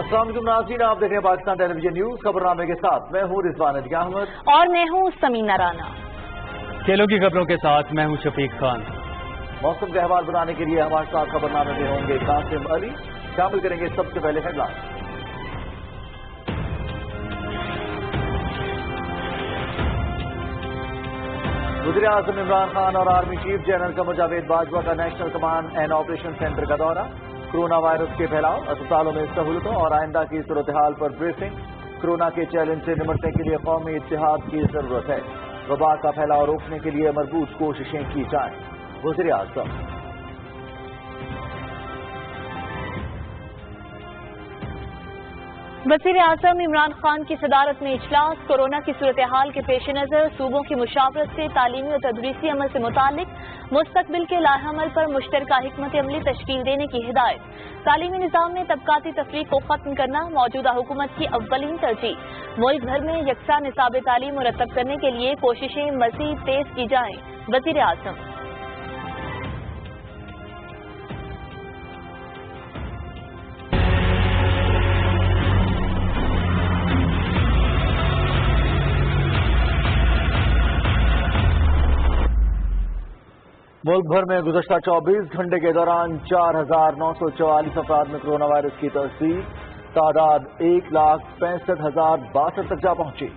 السلام علیکم ناظرین، آپ دیکھ رہے ہیں پاکستان ٹیلی ویژن نیوز خبرنامے کے ساتھ میں ہوں رضوان علی احمد اور میں ہوں سمینا رانا۔ کھیلوں کی خبروں کے ساتھ میں ہوں شفیق خان۔ موسم کا احوال بنانے کے لیے ہمارے ساتھ خبرنامے میں ہوں گے قاسم علی۔ شامل کریں گے سب سے پہلے ہیڈ لائن۔ وزیر اعظم عمران خان اور army chief general Qamar Javed Bajwa کا national command and operation centre کا دورہ۔ کورونا وائرس کے پھیلاؤ، اسپتالوں میں سہولتوں اور آئندہ کی صورتحال پر بریفنگ۔ کورونا کے چیلنج سے نمٹنے کے لیے قومی اتحاد کی ضرورت ہے۔ وبا کا پھیلاؤ روکنے کے لیے مربوط کوششیں کی جائیں۔ وزیر اعظم وزیر اعظم عمران خان کی صدارت میں اجلاس۔ کورونا کی صورتحال کے پیش نظر صوبوں کی مشاورت سے تعلیمی اور تدریسی عمل سے متعلق مستقبل کے لائحہ عمل پر مشترکہ حکمت عملی تشکیل دینے کی ہدایت۔ تعلیمی نظام میں طبقاتی تفریق کو ختم کرنا موجودہ حکومت کی اولین ترجیح۔ ملک بھر میں یکساں نصاب تعلیم مرتب کرنے کے لیے کوششیں مزید تیز کی جائیں۔ وزیر اعظم ملک بھر میں گزشتہ 24 گھنٹے کے دوران 4,944 افراد میں کورونا وائرس کی تصدیق۔ تعداد 1,65,062 تک جا پہنچی۔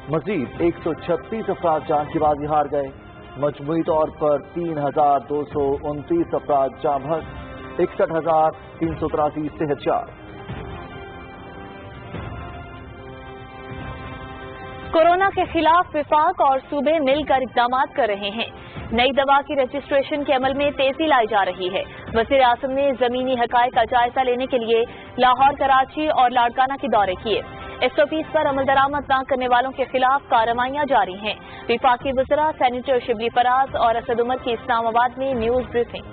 مزید 136 افراد جان کی بازی ہار گئے۔ مجموعی طور پر 3,229 افراد جاں بحق، 61,383 صحتیاب۔ کورونا کے خلاف وفاق اور صوبے مل کر اقدامات کر رہے ہیں۔ نئی دوا کی رجسٹریشن کے عمل میں تیزی لائی جا رہی ہے۔ وزیر اعظم نے زمینی حقائق کا جائزہ لینے کے لیے لاہور، کراچی اور لاڑکانہ کے دورے کیے۔ SOPs پر عمل درآمد نہ کرنے والوں کے خلاف کارروائیاں جاری ہیں۔ وفاقی وزراء سینیٹر شبلی فراز اور اسد عمر کی اسلام آباد میں نیوز بریفنگ۔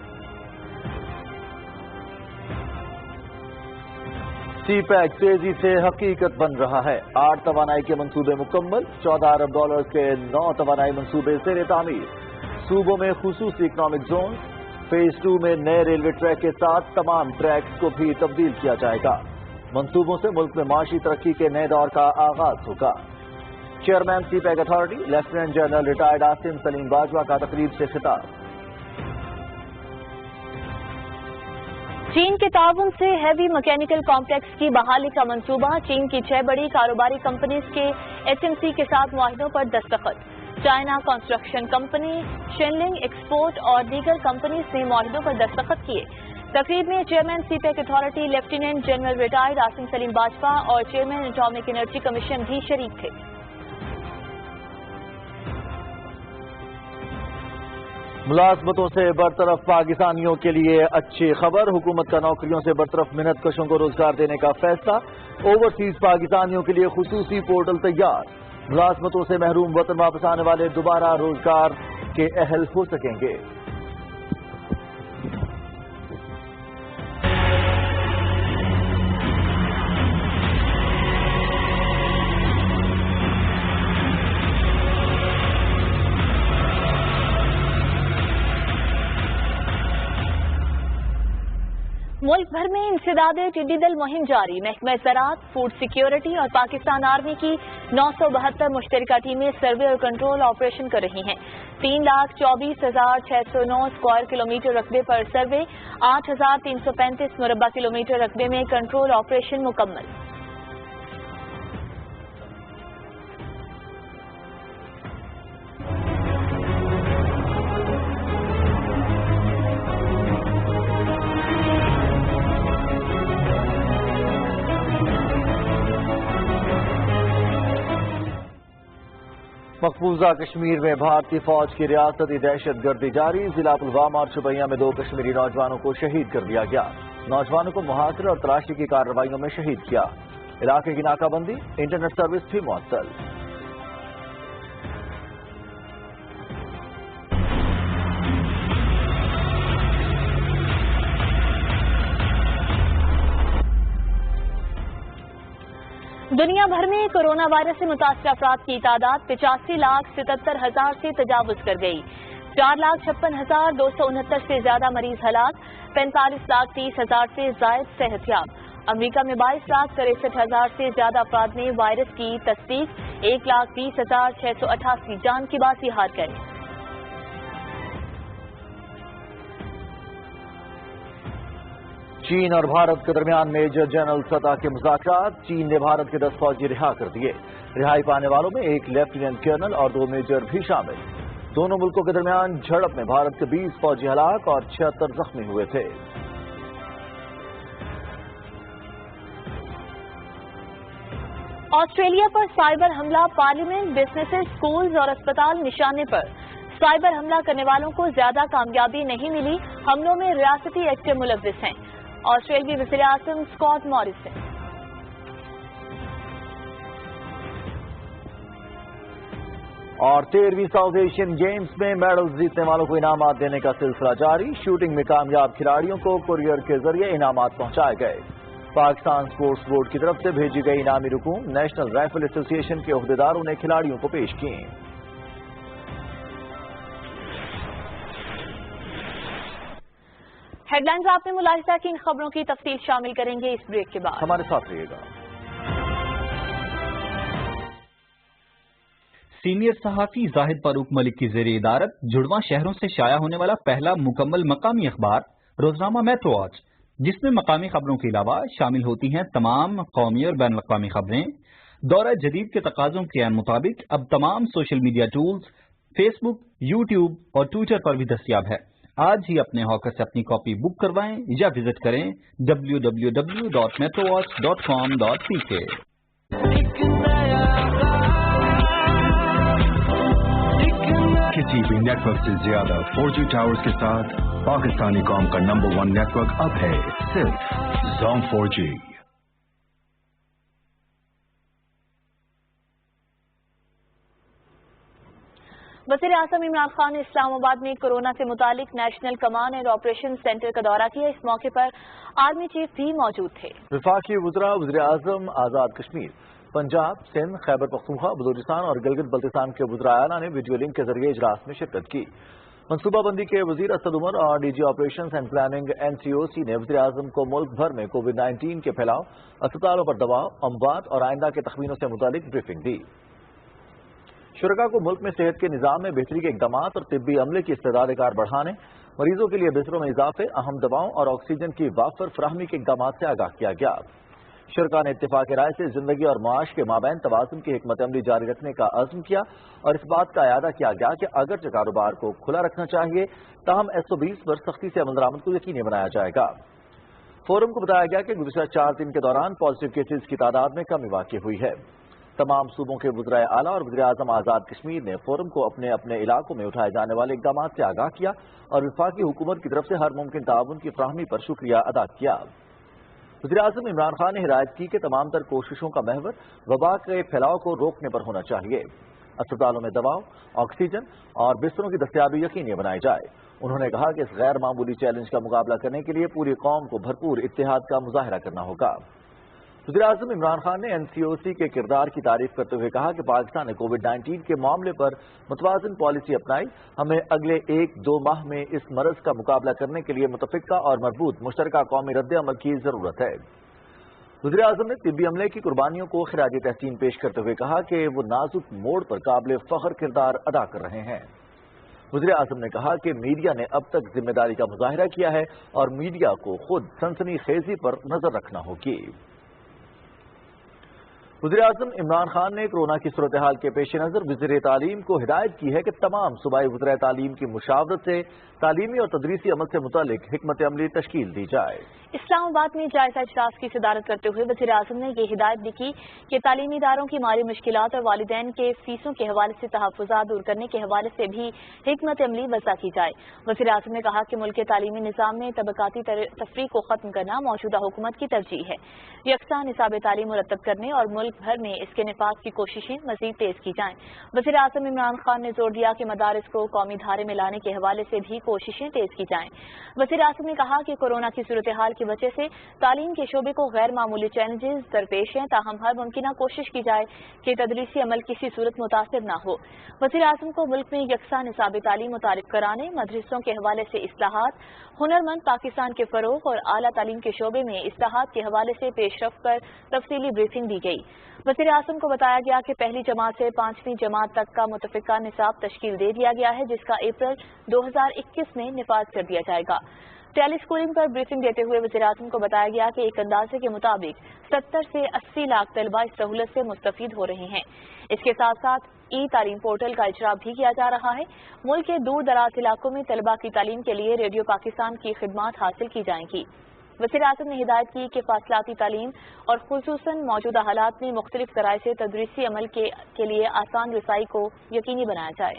سی پیک تیزی سے حقیقت بن رہا ہے۔ 8 توانائی کے منصوبے مکمل، $14 ارب کے 9 توانائی منصوبے زیر تعمیر۔ صوبوں میں خصوصی اکنامک زون۔ فیز 2 میں نئے ریلوے ٹریک کے ساتھ تمام ٹریکس کو بھی تبدیل کیا جائے گا۔ منصوبوں سے ملک میں معاشی ترقی کے نئے دور کا آغاز ہوگا۔ Chairman CPEC authority lieutenant general retired Asim Saleem Bajwa کا تقریب سے خطاب۔ چین کے تعاون سے ہیوی مکینیکل کمپلیکس کی بحالی کا منصوبہ۔ چین کی 6 بڑی کاروباری کمپنیز کے HMC کے ساتھ معاہدوں پر دستخط۔ چائنا کنسٹرکشن کمپنی، شنلنگ ایکسپورٹ اور دیگر کمپنیز نے معاہدوں پر دستخط کیے۔ تقریب میں chairman CPEC authority lieutenant general retired Asim Saleem Bajwa اور چیئرمین اٹامک انرجی کمیشن بھی شریک تھے۔ ملازمتوں سے برطرف پاکستانیوں کے لیے اچھی خبر۔ حکومت کا نوکریوں سے برطرف محنت کشوں کو روزگار دینے کا فیصلہ۔ اوورسیز پاکستانیوں کے لیے خصوصی پورٹل تیار۔ ملازمتوں سے محروم وطن واپس آنے والے دوبارہ روزگار کے اہل ہو سکیں گے۔ ملک بھر میں انسداد ٹڈی دل مہم جاری۔ محکمہ زراعت، فوڈ سیکیورٹی اور پاکستان آرمی کی 972 مشترکہ ٹیمیں سروے اور کنٹرول آپریشن کر رہی ہیں۔ 3,24,609 اسکوائر کلومیٹر رقبے پر سروے، 8,335 مربع کلومیٹر رقبے میں کنٹرول آپریشن مکمل۔ مقبوضہ کشمیر میں بھارتی فوج کی ریاستی دہشت گردی جاری۔ ضلع پلوامہ اور شوپیاں میں 2 کشمیری نوجوانوں کو شہید کر دیا گیا۔ نوجوانوں کو محاصرے اور تلاشی کی کارروائیوں میں شہید کیا۔ علاقے کی ناکہ بندی، انٹرنیٹ سروس بھی معطل۔ دنیا بھر میں کورونا وائرس سے متاثرہ افراد کی تعداد 85,77,000 سے تجاوز کر گئی۔ 4,56,269 سے زیادہ مریض ہلاک، 45,30,000 سے زائد صحت یاب۔ امریکہ میں 22,63,000 سے زیادہ افراد نے وائرس کی تصدیق، 1,30,688 جان کی باسی ہار گئے۔ چین اور بھارت کے درمیان میجر جنرل سطح کے مذاکرات، چین نے بھارت کے 10 فوجی رہا کر دیے۔ رہائی پانے والوں میں ایک لیفٹیننٹ کرنل اور 2 میجر بھی شامل۔ دونوں ملکوں کے درمیان جھڑپ میں بھارت کے 20 فوجی ہلاک اور 76 زخمی ہوئے تھے۔ آسٹریلیا پر سائبر حملہ، پارلیمنٹ، بزنسز، سکولز اور اسپتال نشانے پر۔ سائبر حملہ کرنے والوں کو زیادہ کامیابی نہیں ملی، حملوں میں ریاستی ایکٹر ملوث ہیں۔ آسٹریلوی وزیر اعظم اسکاٹ موریسن۔ اور 13ویں ساؤتھ ایشین گیمز میں میڈل جیتنے والوں کو انعامات دینے کا سلسلہ جاری، شوٹنگ میں کامیاب کھلاڑیوں کو کوریئر کے ذریعے انعامات پہنچائے گئے۔ پاکستان اسپورٹس بورڈ کی طرف سے بھیجی گئی انعامی رقوم نیشنل رائفل ایسوسی ایشن کے عہدیداروں نے کھلاڑیوں کو پیش کی۔ ہیڈ لائنز آپ نے ملاحظہ کی، ان خبروں کی تفصیل شامل کریں گے اس بریک کے بعد۔ ہمارے ساتھ رہیے گا۔ سینئر صحافی زاہد فاروق ملک کی زیر ادارت جڑواں شہروں سے شائع ہونے والا پہلا مکمل مقامی اخبار روزنامہ میٹرو واچ، جس میں مقامی خبروں کے علاوہ شامل ہوتی ہیں تمام قومی اور بین الاقوامی خبریں۔ دورہ جدید کے تقاضوں کے عین مطابق اب تمام سوشل میڈیا ٹولز فیس بک، یوٹیوب اور ٹویٹر پر بھی دستیاب ہے۔ آج ہی اپنے ہاکر سے اپنی کاپی بک کروائیں یا وزٹ کریں www.metrowatch.com.pk۔ کسی بھی نیٹ ورک سے زیادہ 4G ٹاورز کے ساتھ پاکستانی قوم کا نمبر 1 نیٹ ورک اب ہے صرف زون 4G۔ وزیر اعظم عمران خان نے اسلام آباد میں کورونا سے متعلق national command and operation centre کا دورہ کیا۔ اس موقع پر آرمی چیف بھی موجود تھے۔ وفاقی وزراء، وزیر اعظم آزاد کشمیر، پنجاب، سندھ، خیبر پختونخوا، بلوچستان اور گلگت بلتستان کے وزراء اعلیٰ نے ویڈیو لنک کے ذریعے اجلاس میں شرکت کی۔ منصوبہ بندی کے وزیر اسد عمر اور D G operations and planning NCOC نے وزیر اعظم کو ملک بھر میں کووڈ-19 کے پھیلاؤ، اسپتالوں پر دباؤ، اموات اور آئندہ کے تخمینوں سے متعلق بریفنگ دی۔ شرکاء کو ملک میں صحت کے نظام میں بہتری کے اقدامات اور طبی عملے کی استعداد کار بڑھانے، مریضوں کے لیے بستروں میں اضافے، اہم دواؤں اور آکسیجن کی وافر فراہمی کے اقدامات سے آگاہ کیا گیا۔ شرکاء نے اتفاق رائے سے زندگی اور معاش کے مابین توازن کی حکمت عملی جاری رکھنے کا عزم کیا اور اس بات کا اعادہ کیا گیا کہ اگرچہ کاروبار کو کھلا رکھنا چاہیے، تاہم 120 پر سختی سے عمل درآمد کو یقینی بنایا جائے گا۔ فورم کو بتایا گیا کہ گزشتہ 4 دن کے دوران پازیٹیو کیسز کی تعداد میں کمی واقع ہوئی ہے۔ تمام صوبوں کے وزرائے اعلیٰ اور وزیر اعظم آزاد کشمیر نے فورم کو اپنے اپنے علاقوں میں اٹھائے جانے والے اقدامات سے آگاہ کیا اور وفاقی حکومت کی طرف سے ہر ممکن تعاون کی فراہمی پر شکریہ ادا کیا۔ وزیر اعظم عمران خان نے ہدایت کی کہ تمام تر کوششوں کا محور وبا کے پھیلاؤ کو روکنے پر ہونا چاہیے۔ اسپتالوں میں دواؤں، آکسیجن اور بستروں کی دستیابی یقینی بنائی جائے۔ انہوں نے کہا کہ اس غیر معمولی چیلنج کا مقابلہ کرنے کے لیے پوری قوم کو بھرپور اتحاد کا مظاہرہ کرنا ہوگا۔ وزیر اعظم عمران خان نے NCOC کے کردار کی تعریف کرتے ہوئے کہا کہ پاکستان نے کووڈ-19 کے معاملے پر متوازن پالیسی اپنائی۔ ہمیں اگلے 1-2 ماہ میں اس مرض کا مقابلہ کرنے کے لیے متفقہ اور مربوط مشترکہ قومی رد عمل کی ضرورت ہے۔ وزیر اعظم نے طبی عملے کی قربانیوں کو خراج تحسین پیش کرتے ہوئے کہا کہ وہ نازک موڑ پر قابل فخر کردار ادا کر رہے ہیں۔ وزیر اعظم نے کہا کہ میڈیا نے اب تک ذمہ داری کا مظاہرہ کیا ہے اور میڈیا کو خود سنسنی خیزی پر نظر رکھنا ہوگی۔ وزیر اعظم عمران خان نے کورونا کی صورتحال کے پیش نظر وزیر تعلیم کو ہدایت کی ہے کہ تمام صوبائی وزرائے تعلیم کی مشاورت سے تعلیمی اور تدریسی عمل سے متعلق حکمت عملی تشکیل دی جائے۔ اسلام آباد میں جائزہ اجلاس کی صدارت کرتے ہوئے وزیر اعظم نے یہ ہدایت بھی کی کہ تعلیمی اداروں کی مالی مشکلات اور والدین کے فیسوں کے حوالے سے تحفظات دور کرنے کے حوالے سے بھی حکمت عملی وضع کی جائے۔ وزیر اعظم نے کہا کہ ملک کے تعلیمی نظام میں طبقاتی تفریق کو ختم کرنا موجودہ حکومت کی ترجیح ہے۔ یکساں نصاب تعلیم مرتب کرنے اور ملک मुल्क भर में इसके निफाज की कोशिशें मजीद तेज की जाएं। वज़ीर आज़म इमरान खान ने जोर दिया कि मदारिस को कौमी धारे में लाने के हवाले से भी कोशिशें तेज की जाएं। वज़ीर आज़म ने कहा कि कोरोना की सूरत हाल की वजह से तालीम के शोबे को गैर मामूली चैलेंजेस दरपेश हैं, ताहम हर मुमकिन कोशिश की जाए कि तदरीसी अमल किसी सूरत मुतासिर न हो। वज़ीर आज़म को मुल्क में यकसा निसाब तालीम मुतारिफ कराने, मदरसों के हवाले से इस्लाहात, हुनरमंद पाकिस्तान के फरोग और आला तालीम के शोबे में इस्लाहात के हवाले से पेशरफ पर तफसीली ब्रीफिंग दी गई। वज़ीर आज़म को बताया गया कि पहली जमात से 5वीं जमात तक का मुतफ़िका निसाब तश्कील दे दिया गया है, जिसका अप्रैल 2021 में निफाज कर दिया जाएगा। टेली स्कूलिंग पर ब्रीफिंग देते हुए वज़ीर आज़म को बताया गया कि एक अंदाजे के मुताबिक 70 से 80 लाख तलबा इस सहूलत से मुस्तफीद हो रहे हैं। इसके साथ साथ ई तालीम पोर्टल का इजरा भी किया जा रहा है। मुल्क के दूर दराज इलाकों में तलबा की तालीम के लिए रेडियो पाकिस्तान की खिदमात हासिल की जाएंगी। वज़ीर आज़म ने हिदायत की कि फासलाती तालीम और खुसूसन मौजूदा हालात में मुख्तलिफ ज़राए से तदरीसी अमल के लिए आसान रसाई को यकीनी बनाया जाए।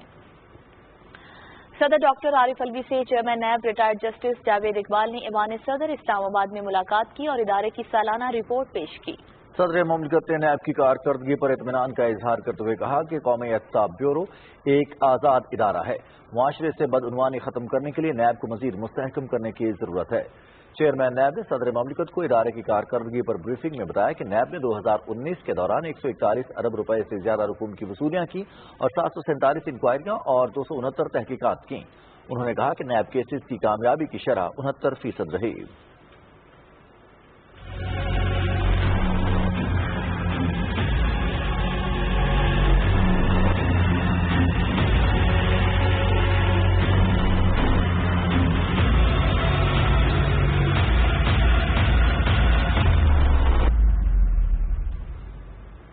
सदर डॉक्टर आरिफ अलवी से चेयरमैन नैब रिटायर्ड जस्टिस जावेद इकबाल ने ईवान सदर इस्लामाबाद में मुलाकात की और इदारे की सालाना रिपोर्ट पेश की। सदर मुमलिकत ने नैब की कारकर्दगी पर इत्मीनान का इजहार करते हुए कहा कि कौमी एहतसाब ब्यूरो एक आज़ाद इदारा है। मुआशरे से बदउनवानी खत्म करने के लिए नैब को मजीद मुस्तहकम करने की जरूरत है। चेयरमैन नैब ने सदर मुमलिकत को इदारे की कारकर्दगी पर ब्रीफिंग में बताया कि नैब ने 2019 के दौरान 141 अरब रुपए से ज्यादा रकूम की वसूलियां की और 747 इंक्वायरियां और 269 तहकीकात की। उन्होंने कहा कि नैब केसेस की कामयाबी की शरह 69% रही।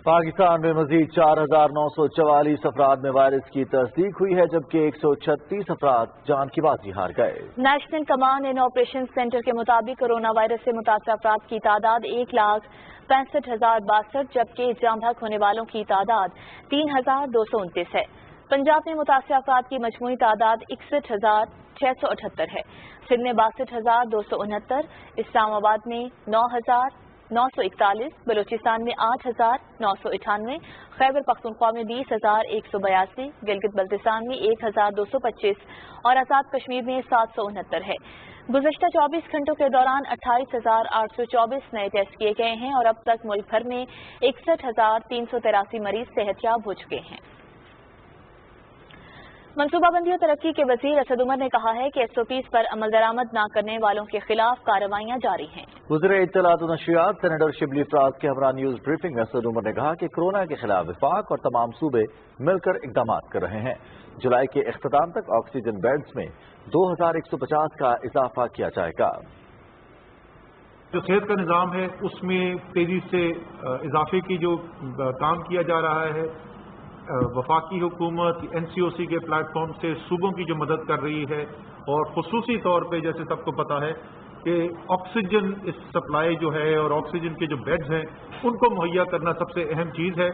पाकिस्तान में मजीद 4,944 अफराद में वायरस की तस्दीक हुई है, जबकि 136 अफराद जान की बाजी हार गए। National command and operation centre के मुताबिक कोरोना वायरस से मुतासर अफराद की तादाद 1,65,062, जबकि जाम बहक होने वालों की तादाद 3,229 है। पंजाब में मुतासर अफराद की मजमूई तादाद 61,678 है। सिंध में 62,269, इस्लामाबाद में 9,941, बलूचिस्तान में 8,998, खैबर पख्तूनख्वा में 20,182, गिलगित बल्तिस्तान में 1,225 और आजाद कश्मीर में 769 है। गुज़श्ता 24 घंटों के दौरान 28,824 नए टेस्ट किए गए हैं और अब तक मुल्क भर में 61,383 मरीज सेहतयाब हो चुके हैं। मनसूबाबंदी और तरक्की के वजीर असद उमर ने कहा है कि एसओपीज पर अमल दरामद न करने वालों के खिलाफ कार्रवाइयां जारी हैं। वज़ीर इत्तलात व नशरियात सेनेटर शिबली अफराज के हमरा न्यूज ब्रीफिंग में असद उमर ने कहा कि कोरोना के खिलाफ वफाक और तमाम सूबे मिलकर इकदाम कर रहे हैं। जुलाई के इख्तिताम तक ऑक्सीजन बेड्स में 2,150 का इजाफा किया जाएगा। जो सेहत का निज़ाम है उसमें तेजी से इजाफे की जो काम किया जा रहा है, वफाकी हुकूमत एनसीओसी के प्लेटफॉर्म से सूबों की जो मदद कर रही है और खुसूसी तौर पे जैसे सबको पता है कि ऑक्सीजन इस सप्लाई जो है और ऑक्सीजन के जो बेड्स हैं उनको मुहैया करना सबसे अहम चीज़ है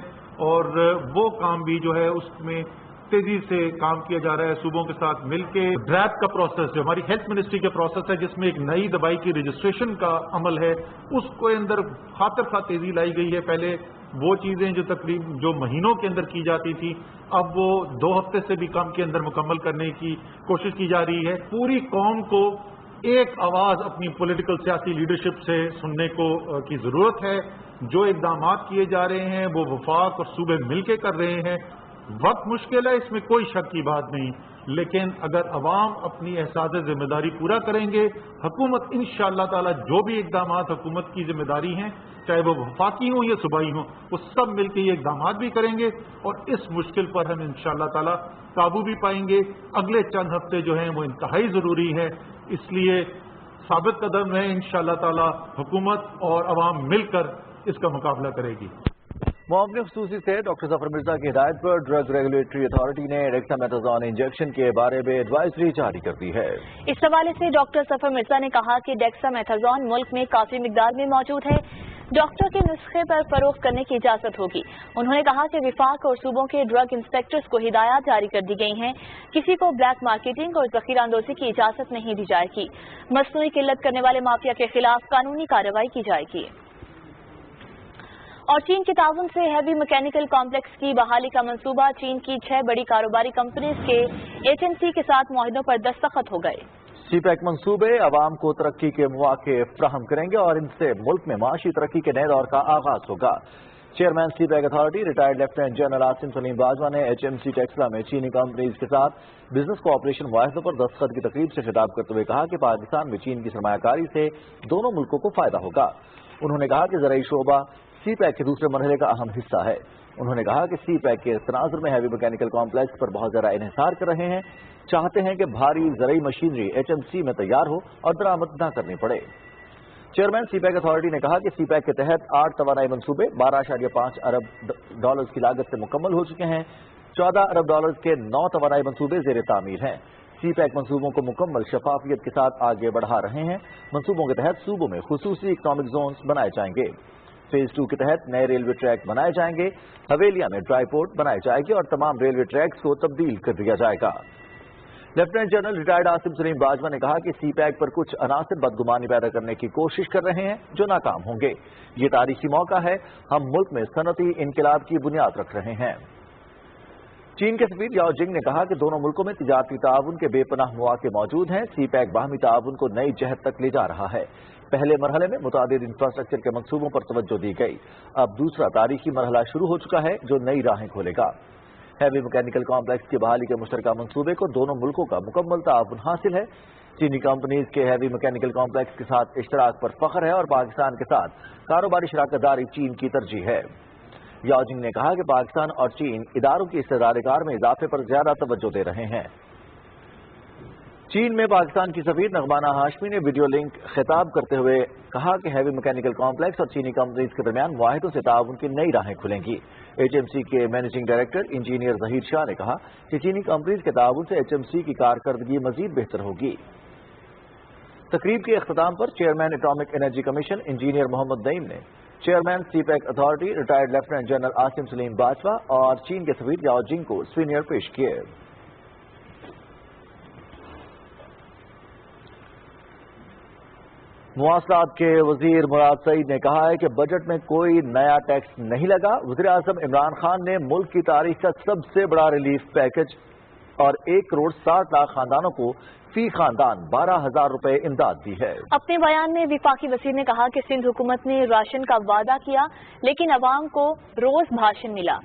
और वो काम भी जो है उसमें तेजी से काम किया जा रहा है सूबों के साथ मिलके। ड्रैप का प्रोसेस जो हमारी हेल्थ मिनिस्ट्री का प्रोसेस है जिसमें एक नई दवाई की रजिस्ट्रेशन का अमल है उसको अंदर खातिर खा तेजी लाई गई है। पहले वो चीजें जो तकरीबन जो महीनों के अंदर की जाती थी अब वो 2 हफ्ते से भी कम के अंदर मुकम्मल करने की कोशिश की जा रही है। पूरी कौम को एक आवाज अपनी पॉलिटिकल सियासी लीडरशिप से सुनने को की जरूरत है। जो इकदाम किए जा रहे हैं वो वफाक और सूबे मिलके कर रहे हैं। वक्त मुश्किल है, इसमें कोई शक की बात नहीं, लेकिन अगर अवाम अपनी एहसास जिम्मेदारी पूरा करेंगे, हुकूमत इंशाअल्लाह ताला जो भी इकदाम हुकूमत की जिम्मेदारी हैं चाहे वो वफाकी हों या सूबाई हों वो सब मिलकर ये इकदाम भी करेंगे और इस मुश्किल पर हम इंशाअल्लाह ताला काबू भी पाएंगे। अगले चंद हफ्ते जो हैं वो इंतहाई जरूरी है, इसलिए साबित कदम है इंशाअल्लाह ताला हुकूमत और अवाम मिलकर इसका मुकाबला करेगी। मुआवने खुसूसी से डॉक्टर जफर मिर्जा की हिदायत पर ड्रग रेगुलेटरी अथॉरिटी ने डेक्सामेथाजोन इंजेक्शन के बारे में एडवाइजरी जारी कर दी है। इस हवाले से डॉक्टर जफर मिर्जा ने कहा कि डेक्सामेथाजोन मुल्क में काफी मिकदार में मौजूद है, डॉक्टर के नुस्खे पर फरोख्त करने की इजाजत होगी। उन्होंने कहा कि विफाक और सूबों के ड्रग इंस्पेक्टर्स को हिदायत जारी कर दी गई हैं, किसी को ब्लैक मार्केटिंग और जखीरा अंदोजी की इजाजत नहीं दी जाएगी। मसनूई किल्लत करने वाले माफिया के खिलाफ कानूनी कार्रवाई की जाएगी। और चीन के ताउन से हैवी मैकेनिकल कॉम्प्लेक्स की बहाली का मंसूबा। चीन की 6 बड़ी कारोबारी कंपनीज के HMC के साथ मुआहदों पर दस्तखत हो गए। CPEC मंसूबे आवाम को तरक्की के मौके फराहम करेंगे और इनसे मुल्क में माशी तरक्की के नए दौर का आगाज होगा। Chairman CPEC authority retired lieutenant general Asim Saleem Bajwa ने HMC टेक्सला में चीनी कंपनीज के साथ बिजनेस कोऑपरेशन मुआहदों पर दस्तखत की तकरीब से खिताब करते हुए कहा कि पाकिस्तान में चीन की सरमायाकारी से दोनों मुल्कों को फायदा होगा। उन्होंने कहा कि ज़राई शोबा CPEC के दूसरे मरहले का अहम हिस्सा है। उन्होंने कहा कि CPEC के तनाजुर में हैवी मैकेनिकल कॉम्प्लेक्स पर बहुत ज़्यादा इन्हिसार कर रहे हैं, चाहते हैं कि भारी ज़राई मशीनरी HMC में तैयार हो और दरामद न करनी पड़े। चेयरमैन CPEC अथॉरिटी ने कहा कि CPEC के तहत 8 तवानाई मंसूबे 12.5 अरब डॉलर्स की लागत से मुकम्मल हो चुके हैं। 14 अरब डॉलर्स के 9 तवानाई मंसूबे ज़ेर तामीर हैं। CPEC मंसूबों को मुकम्मल शफाफियत के साथ आगे बढ़ा रहे हैं। मंसूबों के तहत सूबों में खुसूसी इकनॉमिक जोन्स बनाए जाएंगे। फेज 2 के तहत नए रेलवे ट्रैक बनाए जाएंगे। हवेलिया में ड्राई पोर्ट बनाई जाएगी और तमाम रेलवे ट्रैक्स को तब्दील कर दिया जाएगा। Lieutenant general retired Asim Saleem Bajwa ने कहा कि CPEC पर कुछ अनासिर बदगुमानी पैदा करने की कोशिश कर रहे हैं जो नाकाम होंगे। ये तारीखी मौका है, हम मुल्क में सनती इनकलाब की बुनियाद रख रहे हैं। चीन के सफीर याओ जिंग ने कहा कि दोनों मुल्कों में तिजारती ताउन के बेपनाह मौके मौजूद हैं। CPEC बाहमी ताउन को नई जहत तक ले जा रहा है। पहले मरहले में मुतादिद इंफ्रास्ट्रक्चर के मंसूबों पर तवज्जो दी गई। अब दूसरा तारीखी मरहला शुरू हो चुका है जो नई राहें खोलेगा। हैवी मैकेनिकल कॉम्प्लेक्स की बहाली के मुश्तरका मंसूबे को दोनों मुल्कों का मुकम्मल ताउन हासिल है। चीनी कंपनीज के हैवी मैकेनिकल कॉम्प्लेक्स के साथ इश्तराक पर फख्र है और पाकिस्तान के साथ कारोबारी शराकतदारी चीन की तरजीह है। याओ जिंग ने कहा कि पाकिस्तान और चीन इदारों की इस्तेदारकार में इजाफे पर ज्यादा तवज्जो दे रहे हैं। चीन में पाकिस्तान की सफीर नगमाना हाशमी ने वीडियो लिंक खिताब करते हुए कहा कि हैवी मैकेनिकल कॉम्प्लेक्स और चीनी कंपनीज के दरमियान मुआहिदों से ताउन की नई राहें खुलेंगी। HMC के managing director engineer Zaheer Shah ने कहा कि चीनी कंपनीज के ताउन से HMC की कारकर्दगी मजीद बेहतर होगी। तकरीब के अख्ताम पर chairman atomic energy commission engineer Mohammad Naeem ने chairman CPEC authority retired lieutenant general Asim Saleem Bajwa और चीन के सफीर याओ जिंग को सीनियर पेश किए। मुआसलात के वजीर मुराद सईद ने कहा है कि बजट में कोई नया टैक्स नहीं लगा। वज़ीर आज़म इमरान खान ने मुल्क की तारीख का सबसे बड़ा रिलीफ पैकेज और 1 करोड़ 60 लाख खानदानों को फी खानदान 12,000 रुपए इमदाद दी है। अपने बयान में विफाकी वज़ीर ने कहा कि सिंध हुकूमत ने राशन का वादा किया लेकिन अवाम को रोज भाषण मिला।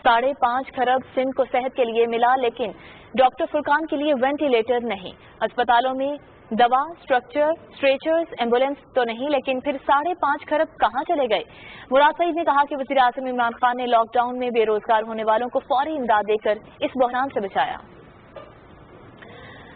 5.5 खरब सिंध को सेहत के लिए मिला लेकिन डॉक्टर फुरकान के लिए वेंटिलेटर नहीं। अस्पतालों में दवा, स्ट्रेचर्स, एम्बुलेंस तो नहीं, लेकिन फिर 5.5 खरब कहाँ चले गए। मुराद सईद ने कहा कि वज़ीर आज़म इमरान खान ने लॉकडाउन में बेरोजगार होने वालों को फौरी इमदाद देकर इस बहरान से बचाया।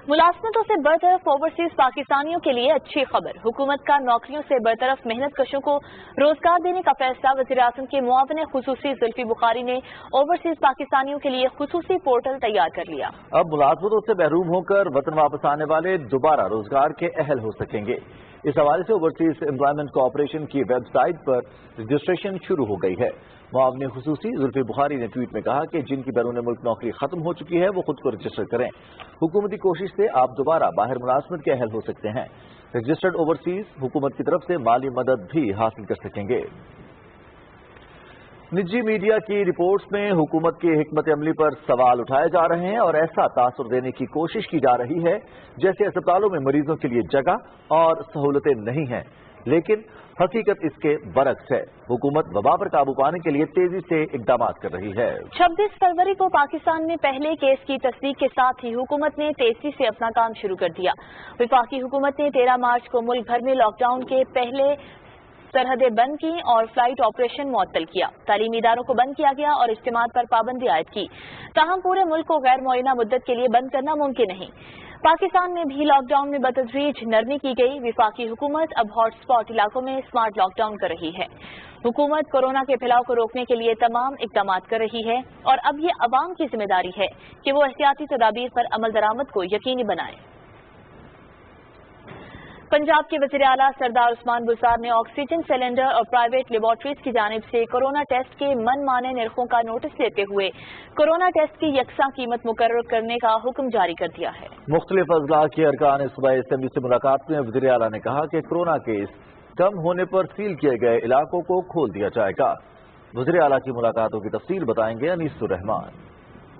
मुलाजमतों से बरतरफ ओवरसीज पाकिस्तानियों के लिए अच्छी खबर। हुकूमत का नौकरियों से बरतरफ मेहनत कशों को रोजगार देने का फैसला। वज़ीर आज़म के मुआविन खुसूसी जुल्फी बुखारी ने ओवरसीज पाकिस्तानियों के लिए खुसूसी पोर्टल तैयार कर लिया। अब मुलाजमतों से महरूम होकर वतन वापस आने वाले दोबारा रोजगार के अहल हो सकेंगे। इस हवाले से ओवरसीज एम्प्लॉयमेंट कॉर्पोरेशन की वेबसाइट पर रजिस्ट्रेशन शुरू हो गई है। मुआविन खुसूसी जुल्फी बुखारी ने ट्वीट में कहा कि जिनकी बैरून मुल्क नौकरी खत्म हो चुकी है वो खुद को रजिस्टर करें। हुकूमती कोशिश से आप दोबारा बाहर मुलाजमत के अहल हो सकते हैं। रजिस्टर्ड ओवरसीज हुकूमत की तरफ से माली मदद भी हासिल कर सकेंगे। निजी मीडिया की रिपोर्ट्स में हुकूमत की हिकमत अमली पर सवाल उठाए जा रहे हैं और ऐसा तासुर देने की कोशिश की जा रही है जैसे अस्पतालों में मरीजों के लिए जगह और सहूलतें नहीं हैं, लेकिन हकीकत इसके बरक्स है। हुकूमत वबा पर काबू पाने के लिए तेजी से इकदाम कर रही है। 26 फरवरी को पाकिस्तान में पहले केस की तस्दीक के साथ ही हुकूमत ने तेजी से अपना काम शुरू कर दिया। वफाकी हुकूमत ने 13 मार्च को मुल्क भर में लॉकडाउन के पहले सरहदें बंद की और फ्लाइट ऑपरेशन मुअत्तल किया। तालीमी इदारों को बंद किया गया और इज्तिमात पर पाबंदी आयद की। ताहम पूरे मुल्क को गैर मुअय्यना मुद्दत के लिए बंद करना मुमकिन नहीं। पाकिस्तान में भी लॉकडाउन में बतदरीज नरमी की गई। विफाकी हुकूमत अब हॉटस्पॉट इलाकों में स्मार्ट लॉकडाउन कर रही है। हुकूमत कोरोना के फैलाव को रोकने के लिए तमाम इकदाम कर रही है और अब ये अवाम की जिम्मेदारी है कि वो एहतियाती तदाबीर पर अमल दरामद को यकीनी बनाए। पंजाब के वज़ीर आला सरदार उस्मान बुज़दार ने ऑक्सीजन सिलेंडर और प्राइवेट लेबॉर्ट्रीज की जानिब से कोरोना टेस्ट के मनमाने निर्खों का नोटिस लेते हुए कोरोना टेस्ट की यकसा कीमत मुकर्रर करने का हुक्म जारी कर दिया है। मुख्तलिफ अजला के अरकान सूबाई असेंबली से मुलाकात में वज़ीर आला ने कहा कि कोरोना केस कम होने पर सील किए गए इलाकों को खोल दिया जाएगा। वज़ीर आला की मुलाकातों की तफसील बताएंगे अनीसुर रहमान।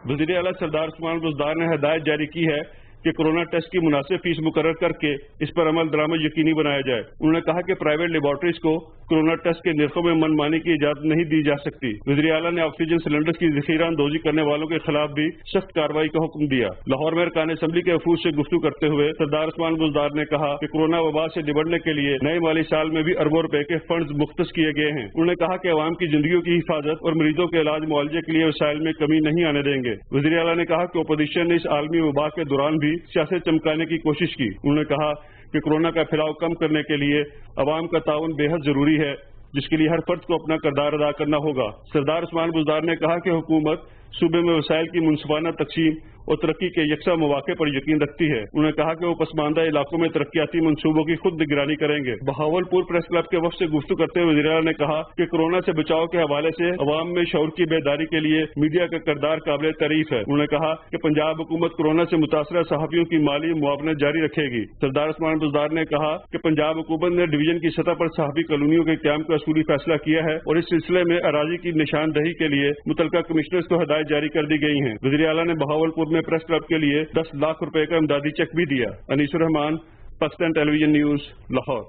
वज़ीर आला सरदार उस्मान बुज़दार ने हिदायत जारी की है कि कोरोना टेस्ट की मुनासिब फीस मुकर्रर करके इस पर अमल दरामद यकीनी बनाया जाए। उन्होंने कहा कि प्राइवेट लेबॉर्ट्रीज को कोरोना टेस्ट के निर्खों में मनमानी की इजाजत नहीं दी जा सकती। वज़ीर आला ने ऑक्सीजन सिलेंडर की ज़ख़ीरा अंदोज़ी करने वालों के खिलाफ भी सख्त कार्रवाई का हुक्म दिया। लाहौर में अरकान असम्बली के वफूद से गुफ्तगू करते हुए सरदार उस्मान बुज़दार ने कहा कि कोरोना वबा से निबटने के लिए नए माली साल में भी अरबों रुपए के फंड मुख्तस किए गए हैं। उन्होंने कहा कि अवाम की जिंदगियों की हिफाजत और मरीजों के इलाज मुआवजे के लिए वसाइल में कमी नहीं आने देंगे। वज़ीर आला ने कहा कि अपोजिशन ने इस आलमी वबा के दौरान भी सियासत चमकाने की कोशिश की। उन्होंने कहा कि कोरोना का फैलाव कम करने के लिए अवाम का ताउन बेहद जरूरी है, जिसके लिए हर फर्द को अपना किरदार अदा करना होगा। सरदार उस्मान बुज़दार ने कहा कि हुकूमत सूबे में वसाइल की मुनसिफाना तकसीम और तरक्की के यकसा मौके पर यकीन रखती है। उन्होंने कहा कि वो पसमानदा इलाकों में तरक्याती मनसूबों की खुद निगरानी करेंगे। बहावलपुर प्रेस क्लब के वक्त से गुफ्तगू करते हुए वज़ीर आला ने कहा कि कोरोना से बचाव के हवाले से अवाम में शऊर की बेदारी के लिए मीडिया का किरदार काबिल तारीफ है। उन्होंने कहा कि पंजाब हुकूमत कोरोना से मुतासरा सहाफियों की माली मुआवनत जारी रखेगी। सरदार उस्मान बुज़दार ने कहा कि पंजाब हुकूमत ने डिवीजन की सतह पर सहाफी कॉलोनियों के क़याम का असूली फैसला किया है और इस सिलसिले में अराजी की निशानदही के लिए मुतल्लिका कमिश्नर्स को हिदायत जारी कर दी गई है। वज़ीर आला ने बहावलपुर में प्रेस क्लब के लिए 10 लाख रुपए का इमदादी चेक भी दिया। Anisur Rahman, Pakistan television news, Lahore.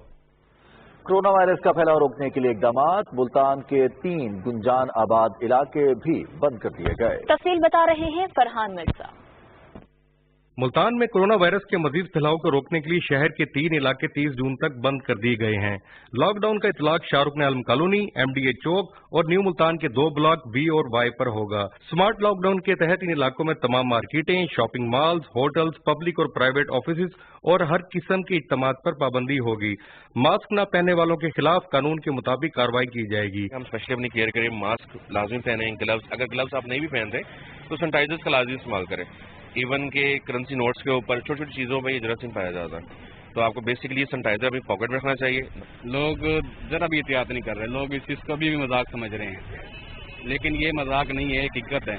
Corona virus का फैलाव रोकने के लिए इकदामात। मुल्तान के 3 गुंजान आबाद इलाके भी बंद कर दिए गए। तफसील बता रहे हैं फरहान मिर्जा। मुल्तान में कोरोना वायरस के मजीद फैलाव को रोकने के लिए शहर के 3 इलाके 30 जून तक बंद कर दिए गए हैं। लॉकडाउन का इतलाक शाहरुख ने आलम कॉलोनी, MDA चौक और न्यू मुल्तान के 2 ब्लॉक B और Y पर होगा। स्मार्ट लॉकडाउन के तहत इन इलाकों में तमाम मार्केटें, शॉपिंग मॉल्स, होटल्स, पब्लिक और प्राइवेट ऑफिस और हर किस्म के इज्तिमात पर पाबंदी होगी। मास्क न पहनने वालों के खिलाफ कानून के मुताबिक कार्रवाई की जाएगी। हम स्पेशली अपनी केयर करें, मास्क लाजमी पहने, ग्लव्स, अगर ग्लव्स आप नहीं भी पहनते तो सैनिटाइजर्स का लाजमी इस्तेमाल करें। इवन के करेंसी नोट्स के ऊपर छोटी छोटी चीज़ों में ये जरासीम पाया जाता है, तो आपको बेसिकली सैनिटाइजर अपनी पॉकेट में रखना चाहिए। लोग जरा भी एहतियात नहीं कर रहे, लोग इस चीज़ को भी मजाक समझ रहे हैं, लेकिन ये मजाक नहीं है, हकीकत है।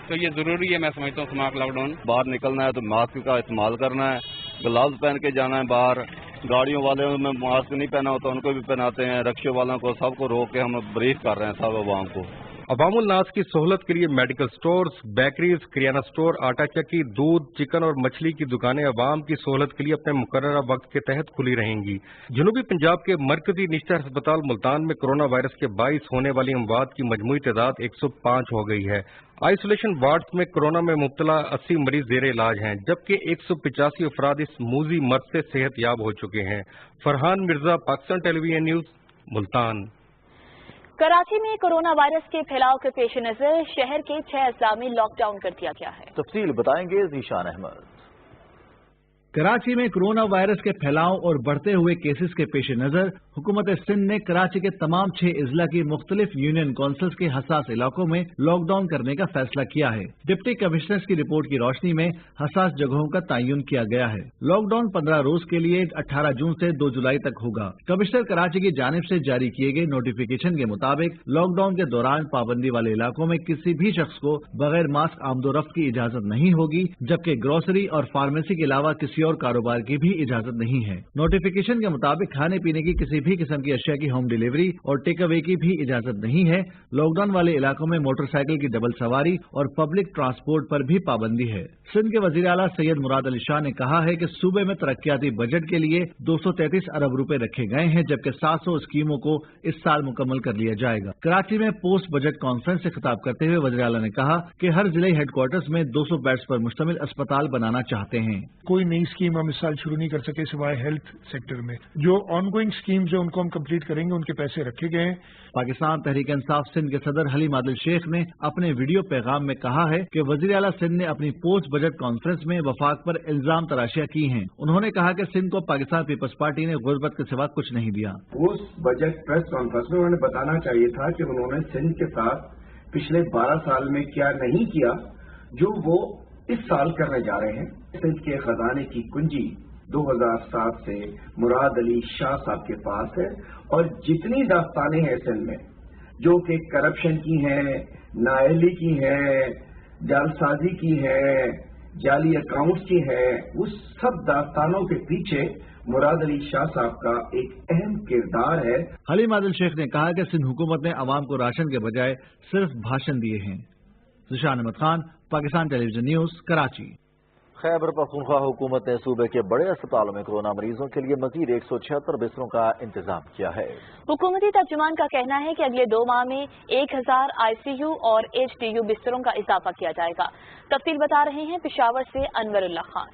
तो ये ज़रूरी है, मैं समझता हूँ स्मार्ट लॉकडाउन। बाहर निकलना है तो मास्क का इस्तेमाल करना है, ग्लव्स पहन के जाना है बाहर। गाड़ियों वाले में मास्क नहीं पहना होता उनको भी पहनाते हैं, रिक्शे वालों को, सबको रोक के हम ब्रीफ कर रहे हैं सब अवाम को। अवामुल नास की सहूलत के लिए मेडिकल स्टोर्स, बेकरीज, किराना स्टोर, आटा चक्की, दूध, चिकन और मछली की दुकानें अवाम की सहूलत के लिए अपने मुकर्ररा वक्त के तहत खुली रहेंगी। जनूबी पंजाब के मरकजी निश्चर अस्पताल मुल्तान में कोरोना वायरस के बाइस होने वाली अमवात की मजमूई तादाद 105 हो गई है। आइसोलेशन वार्ड्स में कोरोना में मुब्तला 80 मरीज जेर इलाज हैं, जबकि 185 अफराद इस मूजी मर्ज से सेहत याब हो चुके हैं। Farhan Mirza, Pakistan television news, Multan. कराची में कोरोना वायरस के फैलाव के पेश नजर शहर के 6 अजला में लॉकडाउन कर दिया गया है। तफसील बताएंगे जीशान अहमद। कराची में कोरोना वायरस के फैलाव और बढ़ते हुए केसेस के पेश नजर हुकूमत सिंध ने कराची के तमाम 6 अजला की मुख्तलिफ यूनियन काउंसिल्स के हसास इलाकों में लॉकडाउन करने का फैसला किया है। डिप्टी कमिश्नर्स की रिपोर्ट की रोशनी में हसास जगहों का तयन किया गया है। लॉकडाउन 15 रोज के लिए 18 जून से 2 जुलाई तक होगा। कमिश्नर कराची की जानिब से जारी किए गए नोटिफिकेशन के मुताबिक लॉकडाउन के दौरान पाबंदी वाले इलाकों में किसी भी शख्स को बगैर मास्क आमदोरफ्त की इजाजत नहीं होगी, जबकि ग्रोसरी और फार्मेसी के अलावा किसी और कारोबार की भी इजाजत नहीं है। नोटिफिकेशन के मुताबिक खाने पीने की किसी भी किस्म की अशिया की होम डिलीवरी और टेक अवे की भी इजाजत नहीं है। लॉकडाउन वाले इलाकों में मोटरसाइकिल की डबल सवारी और पब्लिक ट्रांसपोर्ट पर भी पाबंदी है। सिंध के वजीर आला सैयद मुराद अली शाह ने कहा है कि सूबे में तरक्याती बजट के लिए 233 अरब रुपए रखे गए हैं, जबकि 700 स्कीमों को इस साल मुकम्मल कर लिया जाएगा। कराची में पोस्ट बजट कॉन्फ्रेंस से खिताब करते हुए वजीर आला ने कहा कि हर जिले हेडक्वार्टर्स में 200 बेड्स पर मुश्तमिल अस्पताल बनाना चाहते हैं। कोई नई स्कीम हम इस साल शुरू नहीं कर सके सिवाय हेल्थ सेक्टर में। जो ऑनगोइंग स्कीम्स है उनको हम कंप्लीट करेंगे, उनके पैसे रखे गए हैं। पाकिस्तान तहरीक इंसाफ सिंध के सदर हलीम आदिल शेख ने अपने वीडियो पैगाम में कहा है कि वजीर आला सिंध ने अपनी पोस्ट बजट कॉन्फ्रेंस में वफाक पर इल्जाम तराशियां की हैं। उन्होंने कहा कि सिंध को पाकिस्तान पीपल्स पार्टी ने गुर्बत के सिवा कुछ नहीं दिया। उस बजट प्रेस कॉन्फ्रेंस में उन्होंने बताना चाहिए था कि उन्होंने सिंध के साथ पिछले 12 साल में क्या नहीं किया जो वो इस साल करने जा रहे हैं। सिंध के खजाने की कुंजी 2007 से मुराद अली शाह साहब के पास है और जितनी दास्तानें हैं सिंध में जो कि करप्शन की हैं, नाअहली की हैं, जालसाजी की हैं जाली अकाउंट्स की है, उस सब दास्तानों के पीछे मुराद अली शाह साहब का एक अहम किरदार है। हलीम आदिल शेख ने कहा कि सिंध हुकूमत ने अवाम को राशन के बजाय सिर्फ भाषण दिए हैं। Zeeshan Ahmed Khan, Pakistan television news, Karachi. खैबर पख्तूनख्वा हुकूमत ने सूबे के बड़े अस्पतालों में कोरोना मरीजों के लिए मजीद 176 बिस्तरों का इंतजाम किया है। हुकूमती तर्जुमान का कहना है कि अगले 2 माह में 1000 ICU और HDU बिस्तरों का इजाफा किया जाएगा। तफसील बता रहे हैं पेशावर से अनवरुल्लाह खान।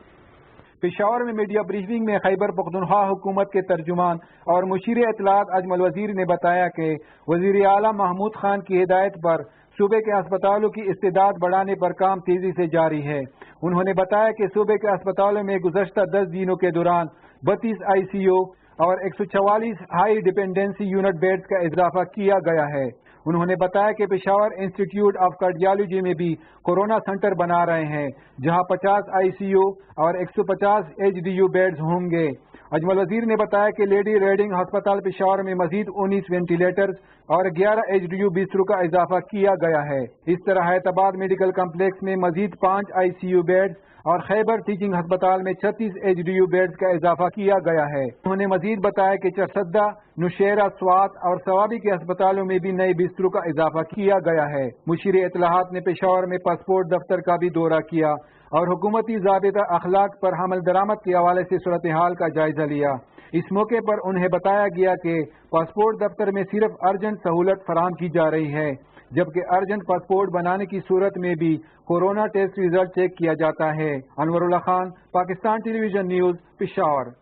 पेशावर में मीडिया ब्रीफिंग में खैबर पख्तूनख्वा हुकूमत के तर्जुमान और मुशीर इत्तलात अजमल वजीर ने बताया कि वजीर आला महमूद खान की हिदायत पर सूबे के अस्पतालों की इस्तेदाद बढ़ाने पर काम तेजी से जारी है। उन्होंने बताया कि सूबे के अस्पतालों में गुज़श्ता 10 दिनों के दौरान 32 ICU और 144 हाई डिपेंडेंसी यूनिट बेड्स का इजाफा किया गया है। उन्होंने बताया कि पेशावर इंस्टीट्यूट ऑफ कार्डियोलॉजी में भी कोरोना सेंटर बना रहे हैं, जहां 50 ICU और 150 HDU बेड्स होंगे। अजमल वजीर ने बताया कि लेडी रेडिंग अस्पताल पेशावर में मजीद 19 वेंटिलेटर्स और 11 HDU बिस्तरों का इजाफा किया गया है। इस तरह हैदराबाद मेडिकल कम्प्लेक्स में मजीद 5 ICU बेड्स और खैबर टीचिंग अस्पताल में 36 HDU बेड्स का इजाफा किया गया है। उन्होंने मजीद बताया कि चरसद्दा, नुशेरा, स्वात और सवाबी के अस्पतालों में भी नए बिस्तरों का इजाफा किया गया है। मुशीर इत्तलाहात ने पेशावर में पासपोर्ट दफ्तर का भी दौरा किया और हुकूमती ज़ाबिता अखलाक पर हमल दरामद के हवाले से सूरत हाल का जायजा लिया। इस मौके पर उन्हें बताया गया कि पासपोर्ट दफ्तर में सिर्फ अर्जेंट सहूलत फराहम की जा रही है, जबकि अर्जेंट पासपोर्ट बनाने की सूरत में भी कोरोना टेस्ट रिजल्ट चेक किया जाता है। अनवरुल्लाह खान, पाकिस्तान टेलीविजन न्यूज़, पेशावर।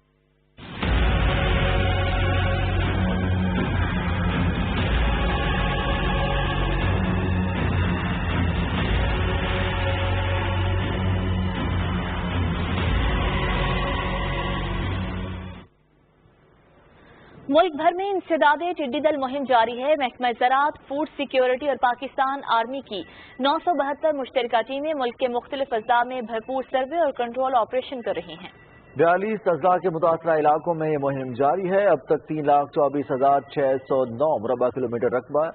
मुल्क भर में इंसदादे टिड्डी दल मुहिम जारी है। महकमा ज़राअत, फूड सिक्योरिटी और पाकिस्तान आर्मी की 972 मुश्तरका टीमें मुल्क के मुख्तलिफ अज़ला में भरपूर सर्वे और कंट्रोल ऑपरेशन कर रही हैं। 42 अज़ला के मुतासरा इलाकों में ये मुहिम जारी है। अब तक 3,24,609 मुरबा किलोमीटर रकबा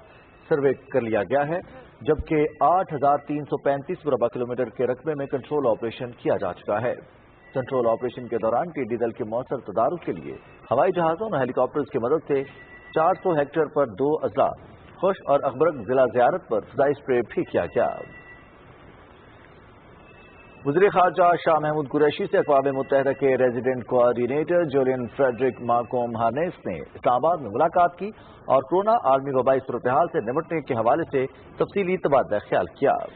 सर्वे कर लिया गया है, जबकि 8,335 मुरबा किलोमीटर के रकबे में कंट्रोल ऑपरेशन किया जा चुका है। कंट्रोल ऑपरेशन के दौरान टिड्डी दल के मौसर तदारुक के लिए हवाई जहाज़ों और हेलीकॉप्टर्स की मदद से 400 हेक्टेयर पर 2 अज़ला खुश और अखबरक जिला ज़ियारत पर फ़िज़ाई स्प्रे भी किया गया। वज़ीर ख़ारजा शाह महमूद कुरैशी से अक़वाम मुत्तहिदा के resident coordinator Julian Frederick Marcom Harneis ने इस्लामाबाद में मुलाकात की और कोरोना आलमी वबाई सूरत हाल से निपटने के हवाले से तफसीली तबादला ख्याल किया।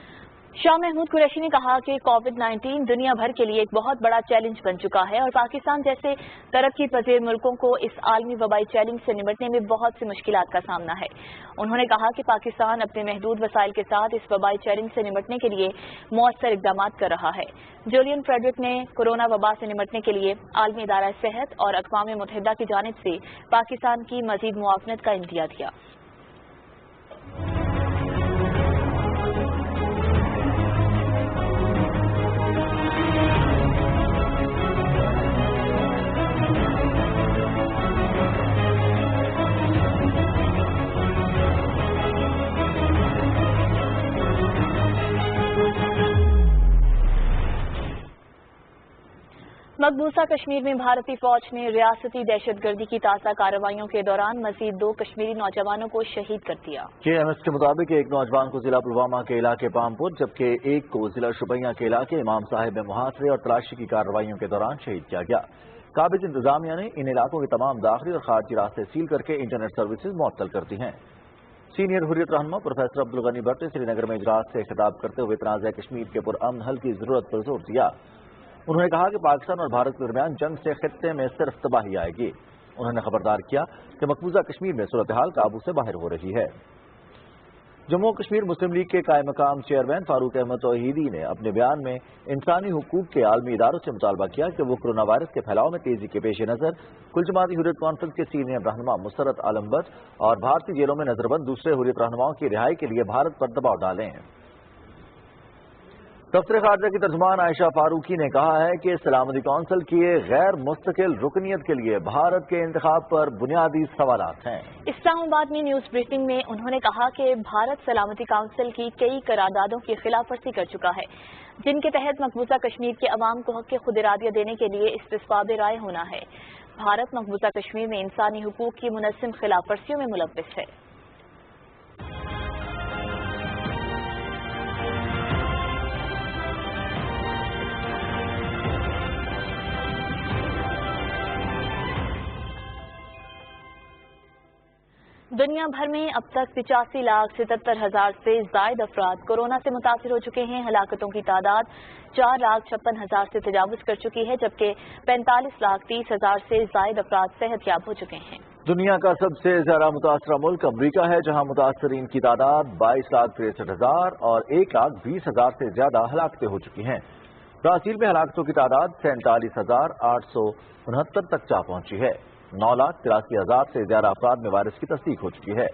शाह महमूद कुरैशी ने कहा कि कोविड-19 दुनिया भर के लिए एक बहुत बड़ा चैलेंज बन चुका है और पाकिस्तान जैसे तरक्की पजीर मुल्कों को इस आलमी वबाई चैलेंज से निपटने में बहुत सी मुश्किलात का सामना है। उन्होंने कहा कि पाकिस्तान अपने महदूद वसाइल के साथ इस वबाई चैलेंज से निपटने के लिए मौसर इकदाम कर रहा है। जुलियन फ्रेडरिक ने कोरोना वबा से निपटने के लिए आलमी इदारा सेहत और अक़वाम मुत्तहिदा की जानिब से पाकिस्तान की मजीद मुआवनत का इंदिया दिया। मकबूजा कश्मीर में भारतीय फौज ने रियासती दहशतगर्दी की ताज़ा कार्रवाइयों के दौरान मजीद 2 कश्मीरी नौजवानों को शहीद कर दिया। KMS के मुताबिक एक नौजवान को जिला पुलवामा के इलाके पामपुर जबकि एक को जिला शुपियां के इलाके इमाम साहिब में मुहासरे और तलाशी की कार्रवाइयों के दौरान शहीद किया गया। काबिज इंतजामिया ने इन इलाकों के तमाम दाखिली और खारजी रास्ते सील करके इंटरनेट सर्विसेज मुअत्तल कर दी हैं। सीनियर हुर्रियत रहनुमा प्रोफेसर अब्दुल गनी भट्ट ने श्रीनगर में इजलास से खिताब करते हुए तनाज़ा कश्मीर के पुरअमन हल की जरूरत पर जोर दिया। उन्होंने कहा कि पाकिस्तान और भारत के दरमियान जंग से खित्ते में सिर्फ तबाही आएगी। उन्होंने खबरदार किया कि मकबूजा कश्मीर में सूरत हाल काबू से बाहर हो रही है। जम्मू कश्मीर मुस्लिम लीग के कायम मकाम चेयरमैन फारूक अहमद तौहीदी ने अपने बयान में इंसानी हुकूक के आलमी इदारों से मुतालबा किया कि वो कोरोना वायरस के फैलाव में तेजी के पेश नज़र कुल जमाती हुर्रियत कॉन्फ्रेंस के सीनियर रहनुमा मुसरत आलम बट और भारतीय जेलों में नजरबंद दूसरे हुर्रियत रहनुमाओं की रिहाई के लिए भारत पर दबाव डालें। दफ्तर खारजा की तर्जुमान आयशा फारूकी ने कहा है कि सलामती कौंसिल की गैर मुस्तकिल रुकनियत के लिए भारत के इंतखाब पर बुनियादी सवालात हैं। इस्लामाबाद में न्यूज ब्रीफिंग में उन्होंने कहा कि भारत सलामती काउंसिल की कई करारदादों की खिलाफवर्जी कर चुका है, जिनके तहत मकबूजा कश्मीर के अवाम को हक के खुद इरादिया देने के लिए इस्तिस्बाब राय होना है। भारत मकबूजा कश्मीर में इंसानी हुकूक की मुनस्सिम खिलाफवर्जियों में मुलव्विस है। दुनिया भर में अब तक 85,77,000 से ज्यादा अफराद कोरोना से मुतासिर हो चुके हैं। हलाकतों की तादाद 4,56,000 से तजावुज कर चुकी है, जबकि 45,30,000 से ज्यादा अफराद सेहतयाब हो चुके हैं। दुनिया का सबसे ज्यादा मुतासरा मुल्क अमरीका है, जहां मुतासरीन की तादाद 22,63,000 और 1,20,000 से ज्यादा हलाकतें हो चुकी हैं। ब्राजील में हलाकतों की तादाद 47,869 तक जा पहुंची है। 9,83,000 से ज्यादा अफराद में वायरस की तस्दीक हो चुकी है।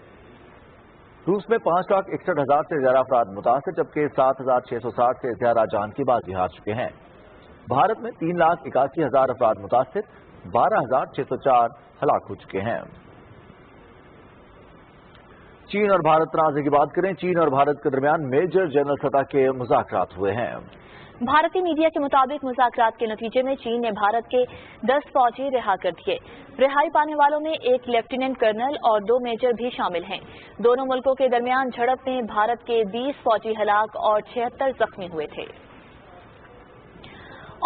रूस में 5,61,000 से ज्यादा अफराद मुतासर, जबकि 7,660 से ज्यादा जान की बाजी हार चुके हैं। भारत में 3,81,000 अफराद मुतासर, 12,604 हलाक हो चुके हैं। चीन और भारत तनाज़े की बात करें। चीन और भारत के दरमियान मेजर जनरल सतह के मुज़ाकरात हुए हैं। भारतीय मीडिया के मुताबिक मुज़ाकरात के नतीजे में चीन ने भारत के 10 फौजी रिहा कर दिए। रिहाई पाने वालों में एक लेफ्टिनेंट कर्नल और 2 मेजर भी शामिल हैं। दोनों मुल्कों के दरमियान झड़प में भारत के 20 फौजी हलाक और 76 जख्मी हुए थे।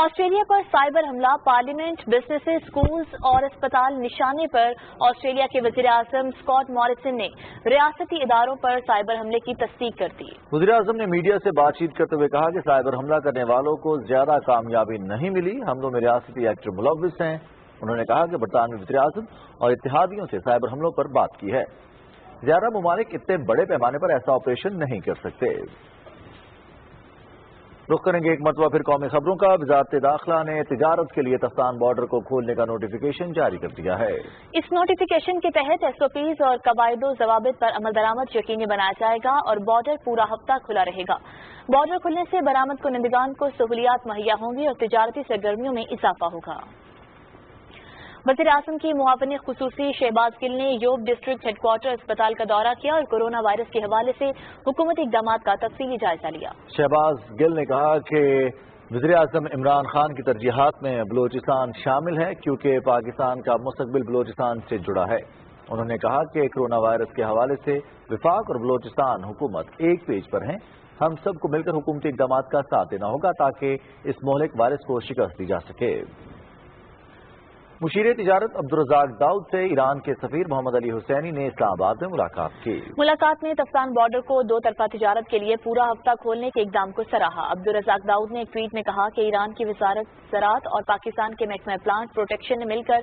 ऑस्ट्रेलिया पर साइबर हमला, पार्लियामेंट, बिजनेसेस, स्कूल्स और अस्पताल निशाने पर ऑस्ट्रेलिया के वजीर आजम स्कॉट मॉरिसन ने रियासती इदारों पर साइबर हमले की तस्दीक कर दी। वजीर आजम ने मीडिया से बातचीत करते हुए कहा कि साइबर हमला करने वालों को ज्यादा कामयाबी नहीं मिली। हमलों में रियासती एक्टर मुलव्विस हैं। उन्होंने कहा कि बरतानवी वजीर आजम और इत्तेहादियों से साइबर हमलों पर बात की है। ज्यादा ममालिक इतने बड़े पैमाने पर ऐसा ऑपरेशन नहीं कर सकते। रुख करेंगे एक मरतबा फिर कौमी खबरों का। वजारत दाखिला ने तिजारत के लिए तफ्तान बॉर्डर को खोलने का नोटिफिकेशन जारी कर दिया है। इस नोटिफिकेशन के तहत SOPs और कवायदो जवाबित पर अमल दरामद यकीनी बनाया जाएगा और बॉर्डर पूरा हफ्ता खुला रहेगा। बॉर्डर खुलने से बरामद कुनंदगान को सहूलियात मुहैया होंगी और तिजारती सरगर्मियों में इजाफा होगा। वज़ीर आज़म की मुआविन खुसूसी शहबाज गिल ने योग डिस्ट्रिक्ट हेडक्वार्टर अस्पताल का दौरा किया और कोरोना वायरस के हवाले से हुकूमती इक़दाम का तफसीली जायजा लिया। शहबाज गिल ने कहा कि वज़ीर आज़म इमरान खान की तरजीहात में बलोचिस्तान शामिल है, क्योंकि पाकिस्तान का मुस्तकबिल बलोचिस्तान से जुड़ा है। उन्होंने कहा कि कोरोना वायरस के हवाले से वफाक और बलोचिस्तान हुकूमत एक पेज पर हैं। हम सबको मिलकर हुकूमती इक़दाम का साथ देना होगा ताकि इस मोहलिक वायरस को शिकस्त दी जा सके। मुशीर तिजारत अब्दुर्रज़ाक दाऊद से ईरान के सफीर मोहम्मद अली हुसैनी ने इस्लामाबाद में मुलाकात की। मुलाकात में तफ्तान बॉर्डर को 2 तरफा तिजारत के लिए पूरा हफ्ता खोलने के इक़दाम को सराहा। अब्दुर्रज़ाक दाऊद ने एक ट्वीट में कहा कि ईरान की वज़ारत ज़राअत और पाकिस्तान के महकमा प्लांट प्रोटेक्शन ने मिलकर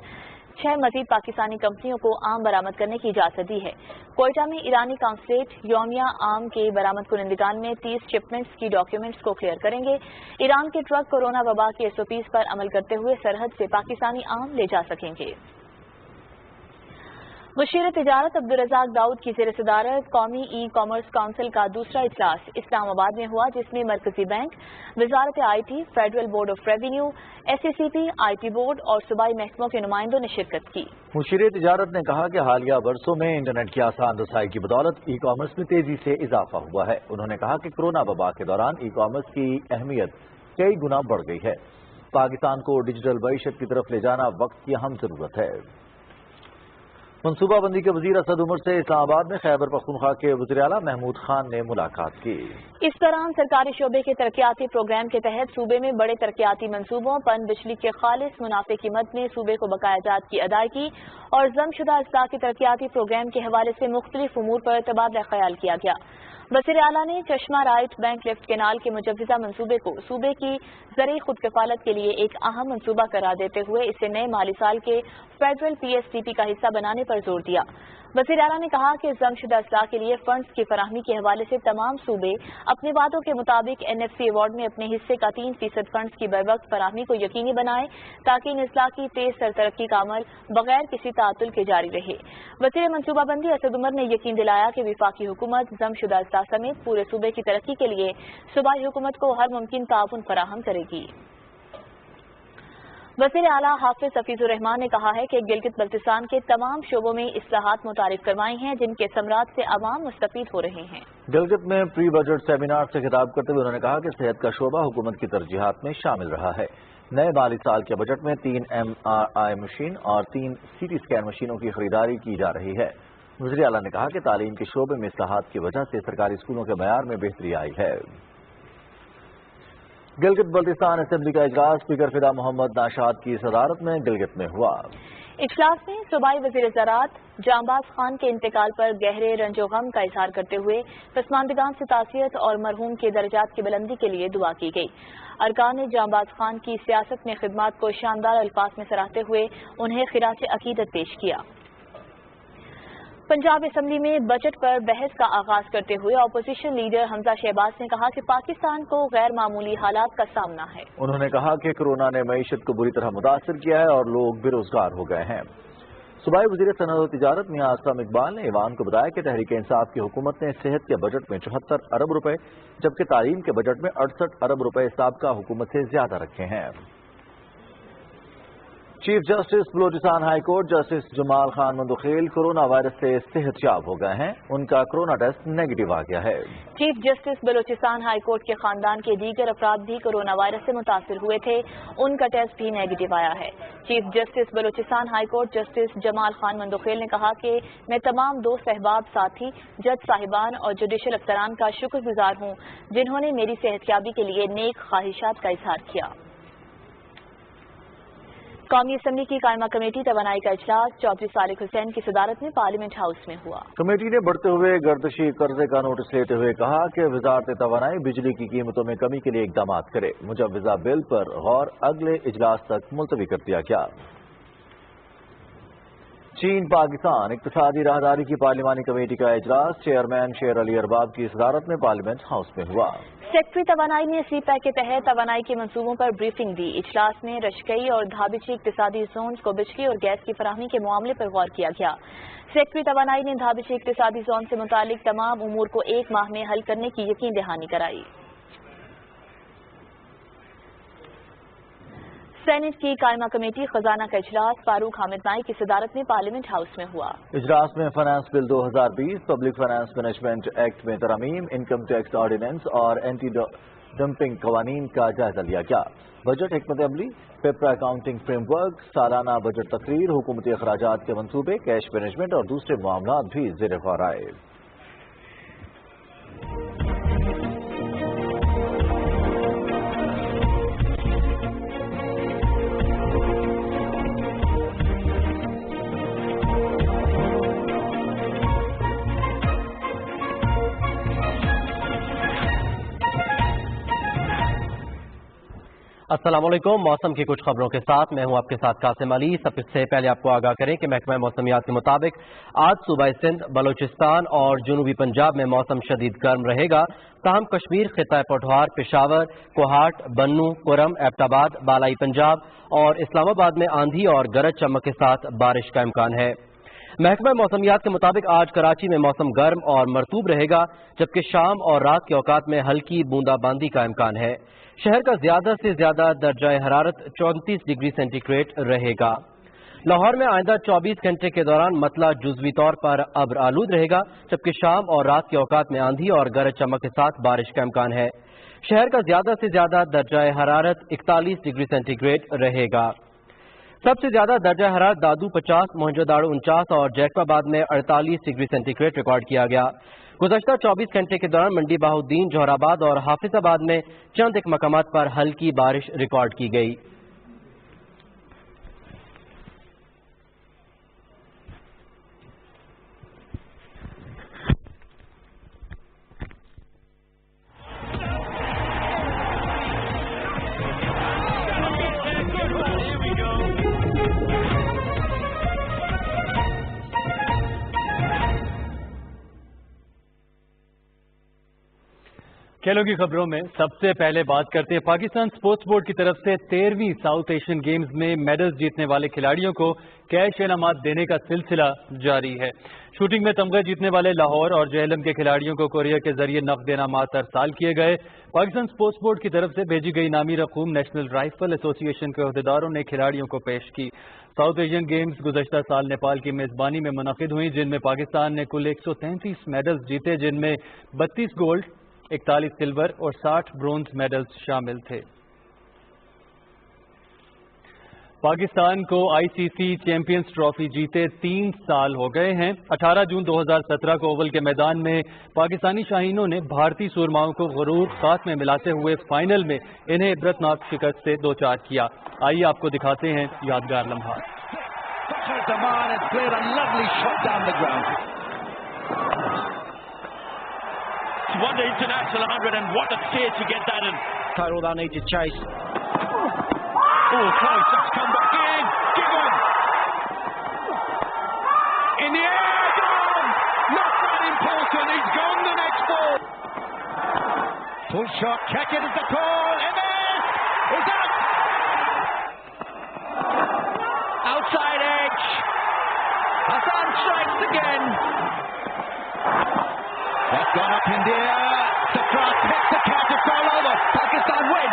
6 मजीद पाकिस्तानी कंपनियों को आम बरामद करने की इजाजत दी है। कोयटा में ईरानी काउंसलेट यौमिया आम के बरामद कुनंदगान में 30 शिपमेंट्स की डॉक्यूमेंट्स को क्लियर करेंगे। ईरान के ट्रक कोरोना वबा के SOPs पर अमल करते हुए सरहद से पाकिस्तानी आम ले जा सकेंगे। मुशीर तिजारत अब्दुर्रज़ाक दाऊद की ज़ेर सदारत कौमी ई-कॉमर्स काउंसिल का दूसरा इजलास इस्लामाबाद में हुआ, जिसमें मरकजी bank, Wazarat IT, federal board of revenue, SECP, IP board और सूबाई महकमों के नुमाइंदों ने शिरकत की। मुशीर तिजारत ने कहा कि हालिया बरसों में इंटरनेट की आसान रसाई की बदौलत ई कॉमर्स में तेजी से इजाफा हुआ है। उन्होंने कहा कि कोरोना वबा के दौरान ई कॉमर्स की अहमियत कई गुना बढ़ गई है। पाकिस्तान को डिजिटल मईशत की तरफ ले जाना वक्त की अहम जरूरत है। मनसूबाबंदी के वजीर असद उमर से इस्लामाबाद में खैबर पख्तूनख्वा के वज़ीर आला महमूद खान ने मुलाकात की। इस दौरान सरकारी शोबे के तरक्याती प्रोग्राम के तहत सूबे में बड़े तरक्याती मंसूबों, पन बिजली के खालिस मुनाफे की मद में सूबे को बकाया जात की अदायगी और जमशुदा अजला के तरक्याती प्रोग्राम के हवाले से मुख्तलिफ उमूर पर तबादला ख्याल किया गया। वज़ीर आला ने चश्मा राइट बैंक लेफ्ट कैनाल के मुजव्वज़ा मंसूबे को सूबे की ज़रई खुद कफालत के लिए एक अहम मंसूबा करार देते हुए इसे नए माली साल के फेडरल PSTP का हिस्सा बनाने पर जोर दिया। वज़ीर आला ने कहा कि जमशुदा असलाह के लिए फंड्स की फराहमी के हवाले से तमाम सूबे अपने वादों के मुताबिक NFC अवार्ड में अपने हिस्से का 3% फंड्स की बरवक्त फराहमी को यकीनी बनाए ताकि इन अजला की तेज सर तरक्की का अमल बगैर किसी तातुल के जारी रहे। वज़ीर मनसूबाबंदी असद उमर ने यकीन दिलाया कि वफाकी हुकूमत जमशुदा असलाह समेत पूरे सूबे की तरक्की के लिए सूबाई हुकूमत को हर मुमकिन ताउन फराहम करेगी। वज़ीर आला हाफिज हफीजुर रहमान ने कहा है कि गिलगित बल्तिस्तान के तमाम शोबों में इस्लाहात मुतारिफ करवाए हैं जिनके समरात से अवाम मुस्तफीद हो रहे हैं। गिलगित में प्री बजट सेमिनार से खिताब करते हुए उन्होंने कहा कि सेहत का शोबा हुकूमत की तरजीहात में शामिल रहा है। नए माली साल के बजट में 3 MRI मशीन और 3 CT स्कैन मशीनों की खरीदारी की जा रही है। वज़ीर आला ने कहा कि तालीम के शोबे में इस्लाहात की वजह से सरकारी स्कूलों के मयार में बेहतरी आई है। गिलगित बल्तिस्तान असेंबली का इजलास स्पीकर फिदा मोहम्मद नाशाद की सदारत में गिलगित में हुआ। इजलास में सूबाई वज़ीर ज़राअत जांबाज खान के इंतकाल पर गहरे रंजो गम का इजहार करते हुए पसमानदगान से तासियत और मरहूम के दर्जात की बुलंदी के लिए दुआ की गई। अरकान ने जांबाज खान की सियासत में खिदमात को शानदार अल्फाज में सराहते हुए उन्हें खिराज अकीदत पेश किया। पंजाब असम्बली में बजट पर बहस का आगाज करते हुए अपोजिशन लीडर हमजा शहबाज ने कहा कि पाकिस्तान को गैर मामूली हालात का सामना है। उन्होंने कहा कि कोरोना ने मईशत को बुरी तरह मुतासर किया है और लोग बेरोजगार हो गए हैं। सूबाई वज़ीर सनअत और तिजारत मियां असलम इकबाल ने ईवान को बताया कि तहरीक इंसाफ की हुकूमत ने सेहत के बजट में 74 अरब रुपए जबकि तालीम के बजट में 68 अरब रुपए साबका हुकूमत से ज्यादा रखे हैं। Chief justice Balochistan high court justice Jamal Khan Mandokhail corona virus से सेहतयाब हो गए हैं। उनका कोरोना टेस्ट नेगेटिव आ गया है। Chief justice Balochistan high court के खानदान के दीगर अफराद भी कोरोना वायरस से मुतासिर हुए थे, उनका टेस्ट भी नेगेटिव आया है। Chief justice Balochistan high court justice Jamal Khan Mandokhail ने कहा कि मैं तमाम दोस्त अहबाब साथी जज साहिबान और जुडिशल अफसरान का शुक्रगुजार हूँ जिन्होंने मेरी सेहतयाबी के लिए नेक ख्वाहिशात का इजहार किया। कौमी असम्बली की कायमा कमेटी तवानाई का इजलास चौधरी सालिक हुसैन की सदारत में पार्लियामेंट हाउस में हुआ। कमेटी ने बढ़ते हुए गर्दशी कर्जे का नोटिस लेते हुए कहा कि वजारत तवानाई बिजली की कीमतों में कमी के लिए इकदाम करे। मुजव्वजा बिल पर गौर अगले इजलास तक मुलतवी कर दिया गया। चीन पाकिस्तान इक्तिसादी राहदारी की पार्लिमानी कमेटी का इजलास चेयरमैन शेर अली अरबाब की सदारत में पार्लियामेंट हाउस में हुआ। सेक्रेटरी तवानाई ने CPEC के तहत तवानाई के मंसूबों पर ब्रीफिंग दी। इजलास में रशकई और धाबिची इक्तिसादी जोन को बिजली और गैस की फराहमी के मामले पर गौर किया गया। सेक्रेटरी तवानाई ने धाबिची इक्तिसादी जोन से मुतालिक तमाम उमूर को 1 माह में हल करने की यकीन दहानी कराई। सेनेट की कायमा कमेटी खजाना का इजलास फारूक हामिद नाई की सदारत में पार्लियामेंट हाउस में हुआ। इजलास में finance bill 2020, public finance management act में तरमीम, इनकम टैक्स ऑर्डिनेंस और एंटी डंपिंग कवानीन का जायजा लिया गया। बजट हिकमत अमली, पेपर अकाउंटिंग फ्रेमवर्क, सालाना बजट तकरीर, हुकूमती अखराजात के मंसूबे, कैश मैनेजमेंट और दूसरे मामला भी ज़ेर गौर आए। अस्सलाम वालेकुम। मौसम की कुछ खबरों के साथ मैं हूं आपके साथ कासिम अली। सबसे पहले आपको आगाह करें कि महकमा मौसमियात के मुताबिक आज सूबा सिंध, बलोचिस्तान और जनूबी पंजाब में मौसम शदीद गर्म रहेगा। ताहम कश्मीर, खिता पठवार, पेशावर, कोहाट, बन्नू, कुरम, एबटाबाद, बालाई पंजाब और इस्लामाबाद में आंधी और गरज चमक के साथ बारिश का इम्कान है। महकमा मौसमियात के मुताबिक आज कराची में मौसम गर्म और मरतूब रहेगा जबकि शाम और रात के औकात में हल्की बूंदाबांदी का इम्कान है। शहर का ज्यादा से ज्यादा दर्जा हरारत 34 डिग्री सेंटीग्रेड रहेगा। लाहौर में आइंदा 24 घंटे के दौरान मतला जुज़वी तौर पर अब्र आलूद रहेगा जबकि शाम और रात के औकात में आंधी और गरज चमक के साथ बारिश का इम्कान है। शहर का ज्यादा से ज्यादा दर्जा हरारत 41 डिग्री सेंटीग्रेड रहेगा। सबसे ज्यादा दर्जा हरारत दादू 50, मोहनजोदाड़ो 49 और जैकबाबाद में 48 डिग्री सेंटीग्रेड रिकॉर्ड किया गया। गुज़श्ता 24 घंटे के दौरान मंडी बहाउद्दीन, जोहराबाद और हाफिजाबाद में चंद एक मकामात पर हल्की बारिश रिकॉर्ड की गई। کھیلوں کی خبروں میں سب سے پہلے بات کرتے ہیں پاکستان سپورٹس بورڈ کی طرف سے 13ویں ساؤتھ ایشین گیمز میں میڈلز جیتنے والے کھلاڑیوں کو کیش انعامات دینے کا سلسلہ جاری ہے۔ شوٹنگ میں تمغے جیتنے والے لاہور اور جہلم کے کھلاڑیوں کو کوریئر کے ذریعے نقد انعامات ارسال کیے گئے۔ پاکستان سپورٹس بورڈ کی طرف سے بھیجی گئی انعامی رقوم نیشنل رائفل ایسوسی ایشن کے عہدیداروں نے کھلاڑیوں کو پیش کی۔ ساؤتھ ایشین گیمز گزشتہ سال نیپال کی میزبانی میں منعقد ہوئی، جن میں پاکستان نے کل 133 میڈلز جیتے، جن میں 32 گولڈ، 41 سلور اور 60 برونز میڈلز شامل تھے۔ پاکستان کو آئی سی سی چیمپئنز ٹرافی جیتے 3 سال ہو گئے ہیں۔ 18 جون 2017 کو اوول کے میدان میں پاکستانی شاہینوں نے بھارتی سورماؤں کو غرور خاک میں ملاتے ہوئے فائنل میں انہیں عبرتناک شکست سے دوچار کیا۔ آئیے آپ کو دکھاتے ہیں یادگار لمحات۔ Won the international 100 and what a stage to get that in. Total they'll need to chase. Oh, close. That's come back in. Given. In the air. Gone. Not that important. He's gone the next ball. Full shot. Check it as the call. Evans is out. Outside edge. Hassan strikes again. That's gone up in the air. Sakrat takes the catch. It's all over. Pakistan win.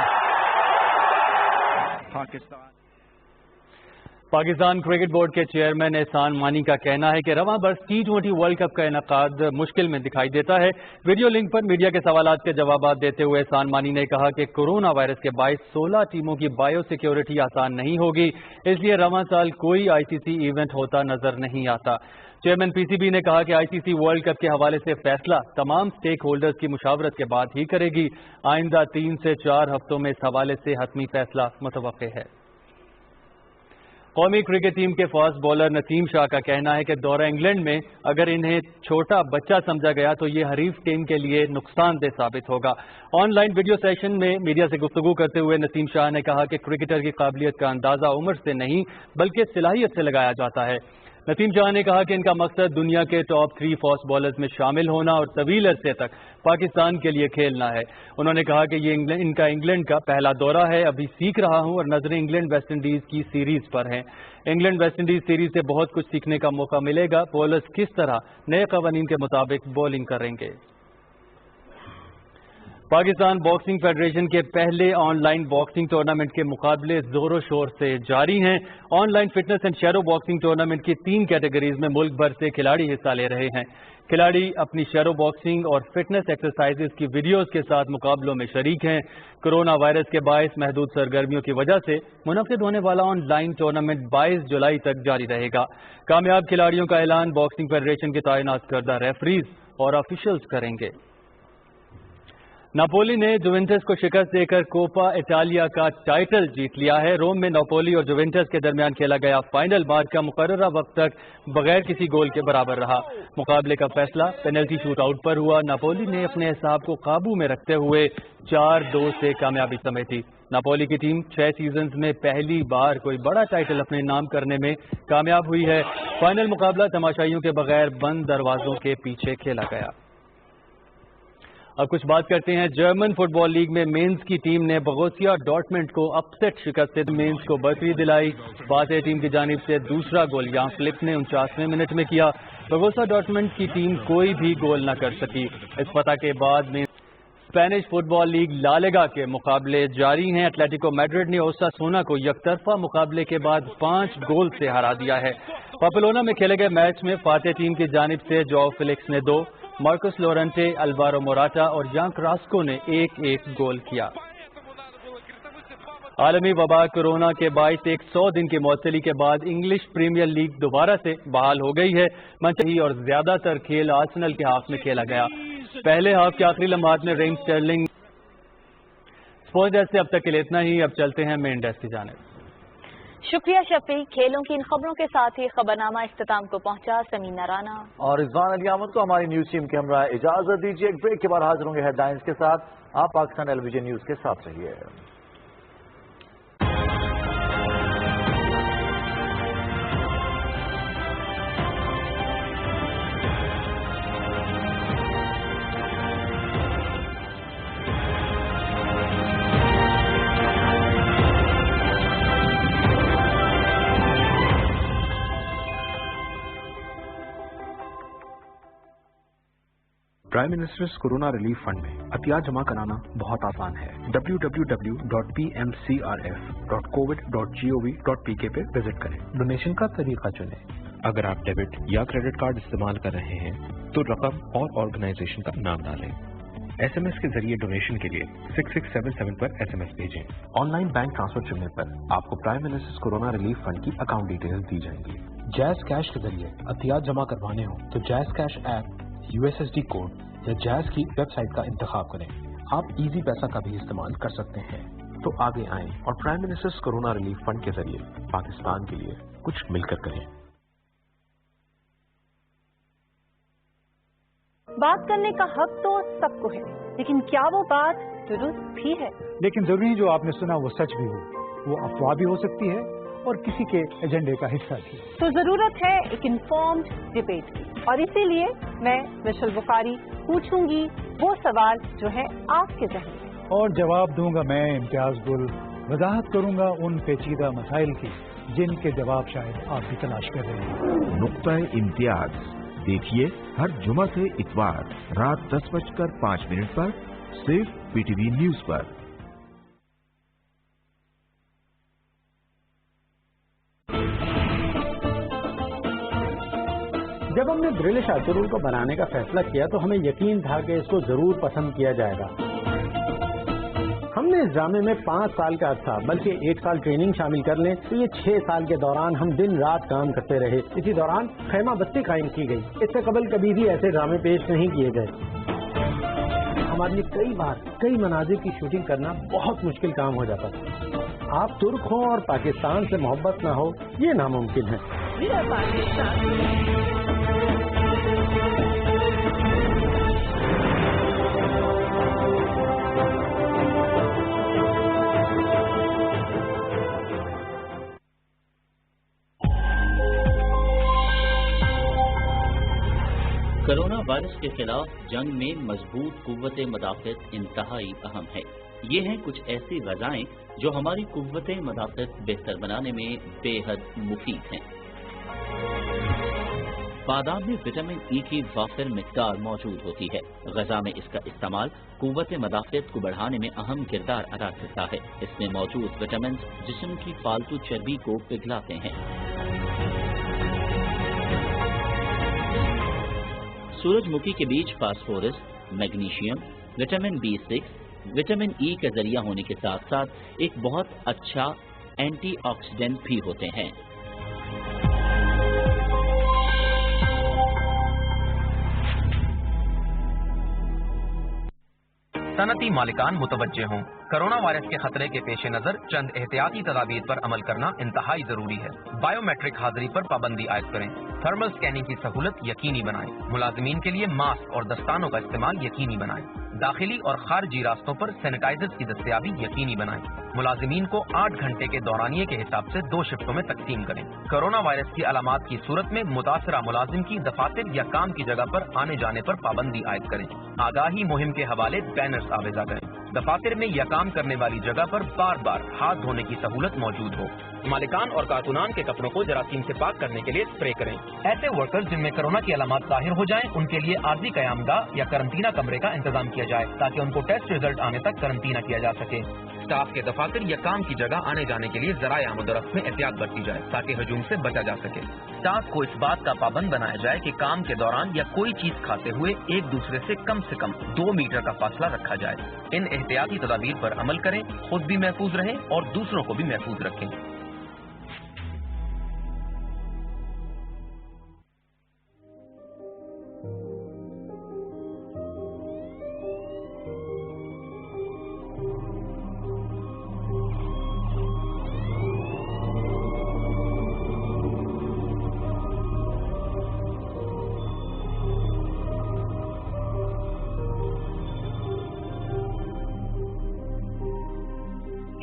Pakistan cricket board کے chairman Ehsan Mani کا کہنا ہے کہ رواں برس T20 world cup کا انعقاد مشکل میں دکھائی دیتا ہے۔ ویڈیو لنک پر میڈیا کے سوالات کے جوابات دیتے ہوئے احسان مانی نے کہا کہ کورونا وائرس کے باعث 16 ٹیموں کی بائیو سیکیورٹی آسان نہیں ہوگی، اس لیے رواں سال کوئی آئی سی سی ایونٹ ہوتا نظر نہیں آتا۔ چیئرمین پی سی بی نے کہا کہ آئی سی سی ورلڈ کپ کے حوالے سے فیصلہ تمام سٹیک ہولڈرز کی مشاورت کے بعد ہی کرے گی۔ آئندہ 3 سے 4 ہفتوں میں اس حوالے سے حتمی فیصلہ متوقع ہے۔ قومی کرکٹ ٹیم کے فاسٹ بالر نسیم شاہ کا کہنا ہے کہ دورہ انگلینڈ میں اگر انہیں چھوٹا بچہ سمجھا گیا تو یہ حریف ٹیم کے لیے نقصان دہ ثابت ہوگا۔ آن لائن ویڈیو سیشن میں میڈیا سے گفتگو کرتے ہوئے نسیم شاہ نے کہا کہ کرکٹر کی قابلیت کا اندازہ عمر سے نہیں بلکہ صلاحیت سے لگایا جاتا ہے۔ نسیم شاہ نے کہا کہ ان کا مقصد دنیا کے ٹاپ 3 فاسٹ بالرز میں شامل ہونا اور طویل عرصے تک پاکستان کے لیے کھیلنا ہے۔ انہوں نے کہا کہ یہ ان کا انگلینڈ کا پہلا دورہ ہے، ابھی سیکھ رہا ہوں اور نظریں انگلینڈ ویسٹ انڈیز کی سیریز پر ہیں۔ انگلینڈ ویسٹ انڈیز سیریز سے بہت کچھ سیکھنے کا موقع ملے گا، بولرز کس طرح نئے قوانین کے مطابق بولنگ کریں گے۔ پاکستان باکسنگ فیڈریشن کے پہلے آن لائن باکسنگ ٹورنامنٹ کے مقابلے زور و شور سے جاری ہیں۔ On line fitness and shadow boxing tournament کی 3 کیٹیگریز میں ملک بھر سے کھلاڑی حصہ لے رہے ہیں۔ کھلاڑی اپنی شیڈو باکسنگ اور فٹنس ایکسرسائزز کی ویڈیوز کے ساتھ مقابلوں میں شریک ہیں۔ کورونا وائرس کے باعث محدود سرگرمیوں کی وجہ سے منعقد ہونے والا آن لائن ٹورنامنٹ 22 جولائی تک جاری رہے گا۔ کامیاب کھلاڑیوں کا اعلان باکسنگ فیڈریشن کے تعینات کردہ ریفریز اور آفیشلز کریں گے۔ ناپولی نے جوونٹس کو شکست دے کر کوپا اٹالیا کا ٹائٹل جیت لیا ہے۔ روم میں ناپولی اور جوونٹس کے درمیان کھیلا گیا فائنل میچ کا مقررہ وقت تک بغیر کسی گول کے برابر رہا۔ مقابلے کا فیصلہ پینلٹی شوٹ آؤٹ پر ہوا۔ ناپولی نے اپنے اعصاب کو قابو میں رکھتے ہوئے 4-2 سے کامیابی سمیٹی۔ ناپولی کی ٹیم 6 سیزنز میں پہلی بار کوئی بڑا ٹائٹل اپنے نام کرنے میں کامیاب ہوئی ہے۔ فائنل مقابلہ تماشائیوں کے بغیر بند دروازوں کے پیچھے کھیلا گیا۔ اب کچھ بات کرتے ہیں جرمن فٹ بال لیگ میں مینز کی ٹیم نے بغوسیا ڈارٹمنڈ کو اپ سیٹ شکست سے مینز کو برتری دلائی۔ فاتح ٹیم کی جانب سے دوسرا گول یان فلپ نے 49ویں منٹ میں کیا۔ بغوسیا ڈارٹمنڈ کی ٹیم کوئی بھی گول نہ کر سکی۔ اس فتح کے بعد میں اسپینش فٹ بال لیگ لا لیگا کے مقابلے جاری ہیں۔ ایتلیٹیکو میڈرڈ نے اوساسونا کو یک طرفہ مقابلے کے بعد 5 گول سے ہرا دیا ہے۔ پامپلونا میں کھیلے گئے میچ میں فاتح ٹیم کی جانب سے جو فیلکس نے 2، مارکوس لورنٹے، الوارو موراٹا اور جان کراسکو نے 1-1 گول کیا۔ عالمی وبا کورونا کے باعث 100 دن کی معطلی کے بعد انگلش پریمیئر لیگ دوبارہ سے بحال ہو گئی ہے۔ منچی اور زیادہ تر کھیل آرسنل کے ہاف میں کھیلا گیا۔ پہلے ہاف کے آخری لمحات میں ریم سٹرلنگ۔ اسپورٹس ڈیسک سے اب تک کے لیے اتنا ہی، اب چلتے ہیں مین ڈیسک کی جانب۔ شکریہ شفیق۔ کھیلوں کی ان خبروں کے ساتھ ہی خبرنامہ اختتام کو پہنچا۔ سمینہ رانا اور رضوان علی احمد کو ہماری نیوز ٹیم کے ہمراہ اجازت دیجیے۔ ایک بریک کے بعد حاضر ہوں گے ہیڈ لائنز کے ساتھ۔ آپ پاکستان ٹیلی ویژن نیوز کے ساتھ رہیے۔ Prime ministers corona relief fund میں عطیات جمع کرانا بہت آسان ہے. www.pmcrf.covid.gov.pk پہ وزٹ کریں. ڈونیشن کا طریقہ چنیں. اگر آپ ڈیبٹ یا کریڈٹ کارڈ استعمال کر رہے ہیں تو رقم اور آرگنائزیشن کا نام ڈالیں. ایس ایم ایس کے ذریعے ڈونیشن کے لیے 6677 پر SMS بھیجیں. آن لائن بینک ٹرانسفر چننے پر آپ کو prime ministers corona relief fund کی اکاؤنٹ ڈیٹیلز دی جائیں گی. جیز کیش کے ذریعے عطیات جمع کروانے ہوں تو جیز کیش ایپ، USSD کوڈ یا جیز کی ویب سائٹ کا انتخاب کریں. آپ ایزی پیسہ کا بھی استعمال کر سکتے ہیں. تو آگے آئیں اور prime ministers corona relief fund کے ذریعے پاکستان کے لیے کچھ مل کر کریں. بات کرنے کا حق تو سب کو ہے، لیکن کیا وہ بات درست بھی ہے؟ لیکن ضروری جو آپ نے سنا وہ سچ بھی ہو، وہ افواہ بھی ہو سکتی ہے اور کسی کے ایجنڈے کا حصہ بھی. تو ضرورت ہے ایک انفارمڈ ڈبیٹ کی، اور اسی لیے میں مشل بخاری پوچھوں گی وہ سوال جو ہے آپ کے ذہن میں، اور جواب دوں گا میں امتیاز گل. وضاحت کروں گا ان پیچیدہ مسائل کی جن کے جواب شاید آپ بھی تلاش کر رہے ہیں. نقطۂ امتیاز دیکھیے ہر جمعہ سے اتوار رات 10:05 پر صرف PTV نیوز پر. جب ہم نے برلش آرچروں کو بنانے کا فیصلہ کیا تو ہمیں یقین تھا کہ اس کو ضرور پسند کیا جائے گا. ہم نے اس ڈرامے میں 5 سال کا عرصہ بلکہ 1 سال ٹریننگ شامل کر لیں تو یہ 6 سال کے دوران ہم دن رات کام کرتے رہے. اسی دوران خیمہ بستی قائم کی گئی. اس سے قبل کبھی بھی ایسے ڈرامے پیش نہیں کیے گئے. ہمارے لیے کئی بار کئی مناظر کی شوٹنگ کرنا بہت مشکل کام ہو جاتا تھا. آپ ترک ہوں اور پاکستان سے محبت نہ ہو یہ ناممکن ہے. کورونا وائرس کے خلاف جنگ میں مضبوط قوت مدافعت انتہائی اہم ہے. یہ ہیں کچھ ایسی غذائیں جو ہماری قوت مدافعت بہتر بنانے میں بے حد مفید ہیں. بادام میں وٹامن ای کی وافر مقدار موجود ہوتی ہے. غذا میں اس کا استعمال قوت مدافعت کو بڑھانے میں اہم کردار ادا کرتا ہے. اس میں موجود وٹامنز جسم کی فالتو چربی کو پگھلاتے ہیں. سورج مکھی کے بیج phosphorus, magnesium, vitamin B6، vitamin E کا ذریعہ ہونے کے ساتھ ساتھ ایک بہت اچھا اینٹی آکسیڈنٹ بھی ہوتے ہیں. صنعتی مالکان متوجہ ہوں، کرونا وائرس کے خطرے کے پیش نظر چند احتیاطی تدابیر پر عمل کرنا انتہائی ضروری ہے. بائیو میٹرک حاضری پر پابندی عائد کریں. تھرمل اسکیننگ کی سہولت یقینی بنائیں. ملازمین کے لیے ماسک اور دستانوں کا استعمال یقینی بنائیں. داخلی اور خارجی راستوں پر سینیٹائزرز کی دستیابی یقینی بنائیں. ملازمین کو 8 گھنٹے کے دورانیے کے حساب سے 2 شفٹوں میں تقسیم کریں. کرونا وائرس کی علامات کی صورت میں متاثرہ ملازم کی دفاتر یا کام کی جگہ پر آنے جانے پر پابندی عائد کریں. آگاہی مہم کے حوالے بینرز آویزہ کریں. دفاتر میں یا کام کرنے والی جگہ پر بار بار ہاتھ دھونے کی سہولت موجود ہو. مالکان اور کارکنان کے کپڑوں کو جراثیم سے پاک کرنے کے لیے اسپرے کریں. ایسے ورکرز جن میں کرونا کی علامات ظاہر ہو جائیں ان کے لیے عارضی قیام گاہ یا قرنطینہ کمرے کا انتظام کیا جائے تاکہ ان کو ٹیسٹ رزلٹ آنے تک قرنطینہ کیا جا سکے. اسٹاف کے دفاتر یا کام کی جگہ آنے جانے کے لیے ذرائع آمد و رفت میں احتیاط برتی جائے تاکہ ہجوم سے بچا جا سکے. اسٹاف کو اس بات کا پابند بنایا جائے کہ کام کے دوران یا کوئی چیز کھاتے ہوئے ایک دوسرے سے کم 2 میٹر کا فاصلہ رکھا جائے. ان احتیاطی تدابیر پر عمل کریں، خود بھی محفوظ رہیں اور دوسروں کو بھی محفوظ رکھیں.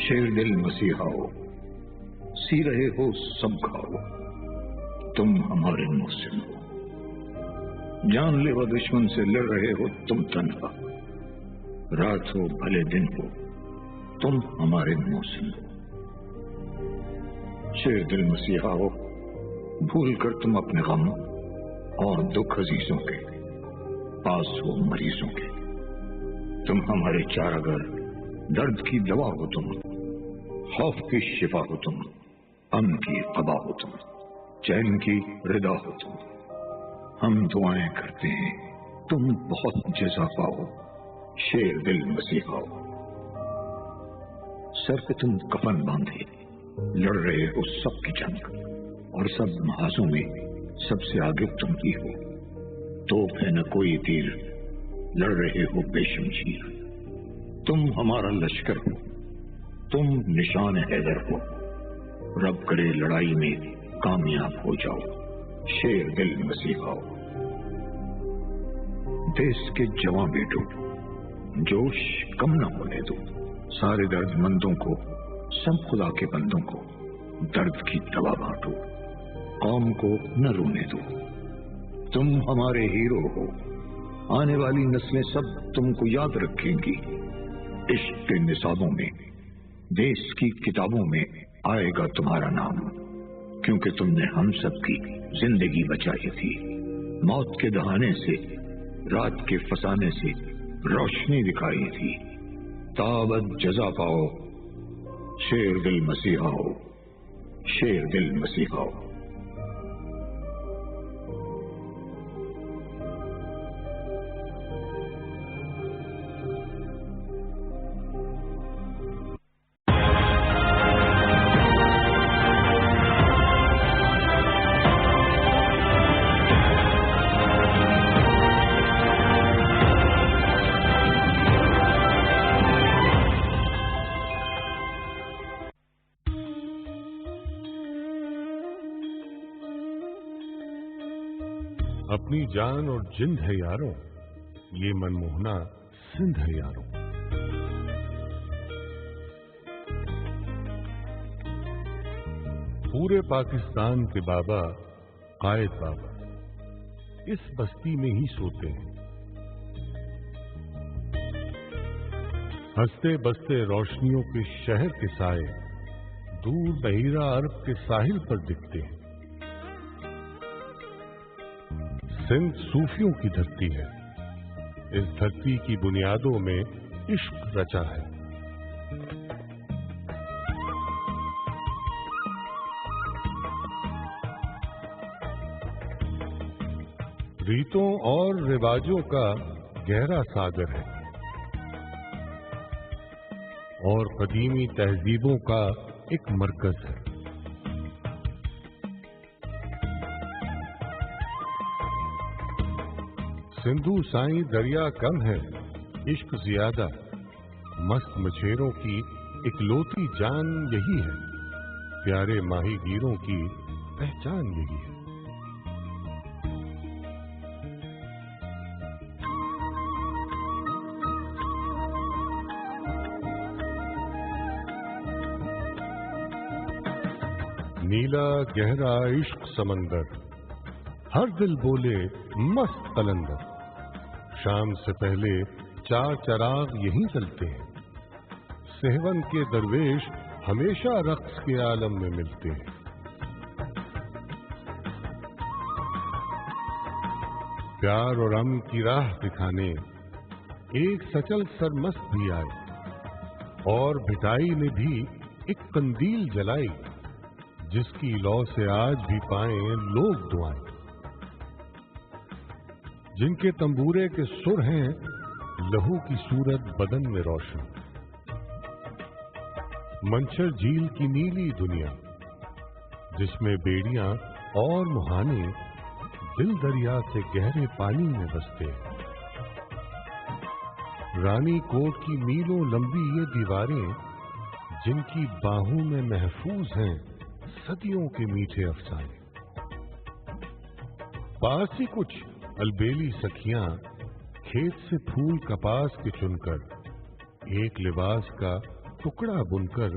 شیر دل مسیحاؤ، سی رہے ہو سب کھاؤ، تم ہمارے محسن ہو. جان لیوا دشمن سے لڑ رہے ہو تم تنہا، رات ہو بھلے دن ہو تم ہمارے محسن ہو. شیر دل مسیحاؤ، بھول کر تم اپنے غم اور دکھ عزیزوں کے पास हो मरीजों के। तुम हमारे चारागर, दर्द की दवा हो तुम, खौफ की शिफा हो तुम, अमन की क़बा हो तुम, चैन की रिदा हो तुम। हम दुआएं करते हैं तुम बहुत जज़ा पाओ, शेर दिल मसीहा हो। सर पे तुम कफन बांधे लड़ रहे हो सबकी जंग, और सब महाजों में सबसे आगे तुम ही हो। तोप है न कोई तीर, लड़ रहे हो बेशमशीर। तुम हमारा लश्कर हो, तुम निशान हैदर हो। रब करे लड़ाई में कामयाब हो जाओ, शेर दिल मसीहा हो। देश के जवां बेटो, जोश कम न होने दो। सारे दर्दमंदों को, सब खुदा के बंदों को दर्द की दवा बांटो, कौम को न रोने दो। तुम हमारे हीरो हो, आने वाली नस्लें सब तुमको याद रखेंगी। इश्क के निसाबों में, देश की किताबों में आएगा तुम्हारा नाम, क्योंकि तुमने हम सब की जिंदगी बचाई थी। मौत के दहाने से, रात के फसाने से रोशनी दिखाई थी। ताबत जजा पाओ, शेर दिल मसीहा हो, शेर दिल मसीहा हो। अपनी जान और जिंद है यारों, ये मनमोहना सिंध है यारों। पूरे पाकिस्तान के बाबा कायद बाबा इस बस्ती में ही सोते हैं। हंसते बसते रोशनियों के शहर के साए दूर बहीरा अरब के साहिल पर दिखते हैं। सिंध सूफियों की धरती है, इस धरती की बुनियादों में इश्क रचा है। रीतों और रिवाजों का गहरा सागर है और कदीमी तहजीबों का एक मरकज है। सिंधु साईं दरिया कम है, इश्क ज्यादा। मस्त मछेरों की इकलौती जान यही है, प्यारे माही गिरों की पहचान यही है। नीला गहरा इश्क समंदर, हर दिल बोले मस्त कलंदर। शाम से पहले चार चराग यहीं चलते हैं, सहवन के दरवेश हमेशा रक्स के आलम में मिलते हैं। प्यार और अमन की राह दिखाने एक सचल सरमस्त भी आए और भिटाई ने भी एक कंदील जलाई, जिसकी लौ से आज भी पाएं लोग दुआएं। जिनके तंबूरे के सुर हैं लहू की सूरत बदन में रोशन। मंचर झील की नीली दुनिया, जिसमें बेड़ियां और मुहाने दिल दरिया से गहरे पानी में बसते हैं। रानी कोट की मीलों लंबी ये दीवारें, जिनकी बाहों में महफूज हैं सदियों के मीठे अफसाने। पास ही कुछ अलबेली सखियां खेत से फूल कपास के चुनकर एक लिबास का टुकड़ा बुनकर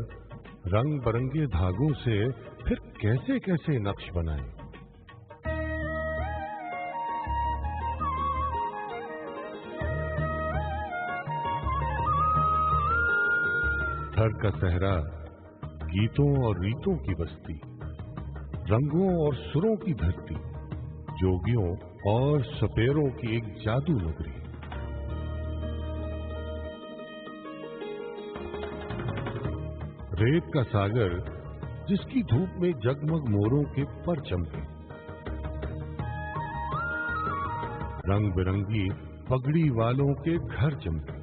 रंग बरंगे धागों से फिर कैसे कैसे नक्श बनाए। थर का सहरा गीतों और रीतों की बस्ती, रंगों और सुरों की धरती, जोगियों और सपेरों की एक जादू नगरी। रेत का सागर जिसकी धूप में जगमग मोरों के पर चमके, रंग बिरंगी पगड़ी वालों के घर चमके।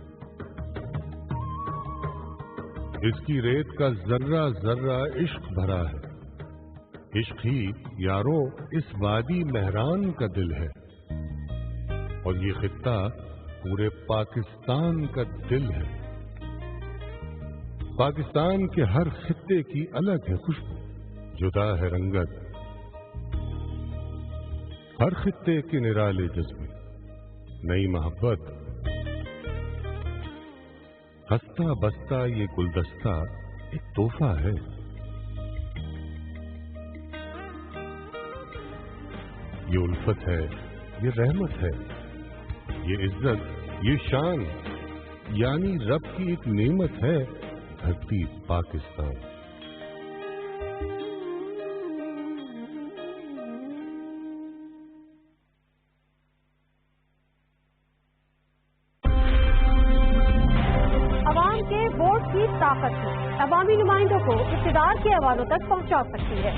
इसकी रेत का जर्रा जर्रा इश्क भरा है। इश्क ही यारों इस वादी मेहरान का दिल है, और ये खित्ता पूरे पाकिस्तान का दिल है। पाकिस्तान के हर खित्ते की अलग है खुशबू, जुदा है रंगत, हर खित्ते के निराले जज्बे, नई मोहब्बत। हंसता बसता ये गुलदस्ता एक तोहफा है। ये उल्फत है, ये रहमत है, ये इज्जत, ये शान, यानी रब की एक नेमत है धरती पाकिस्तान। अवाम के वोट की ताकत है, अवामी नुमाइंदों को इक़्तिदार के हवालों तक पहुंचा सकती है,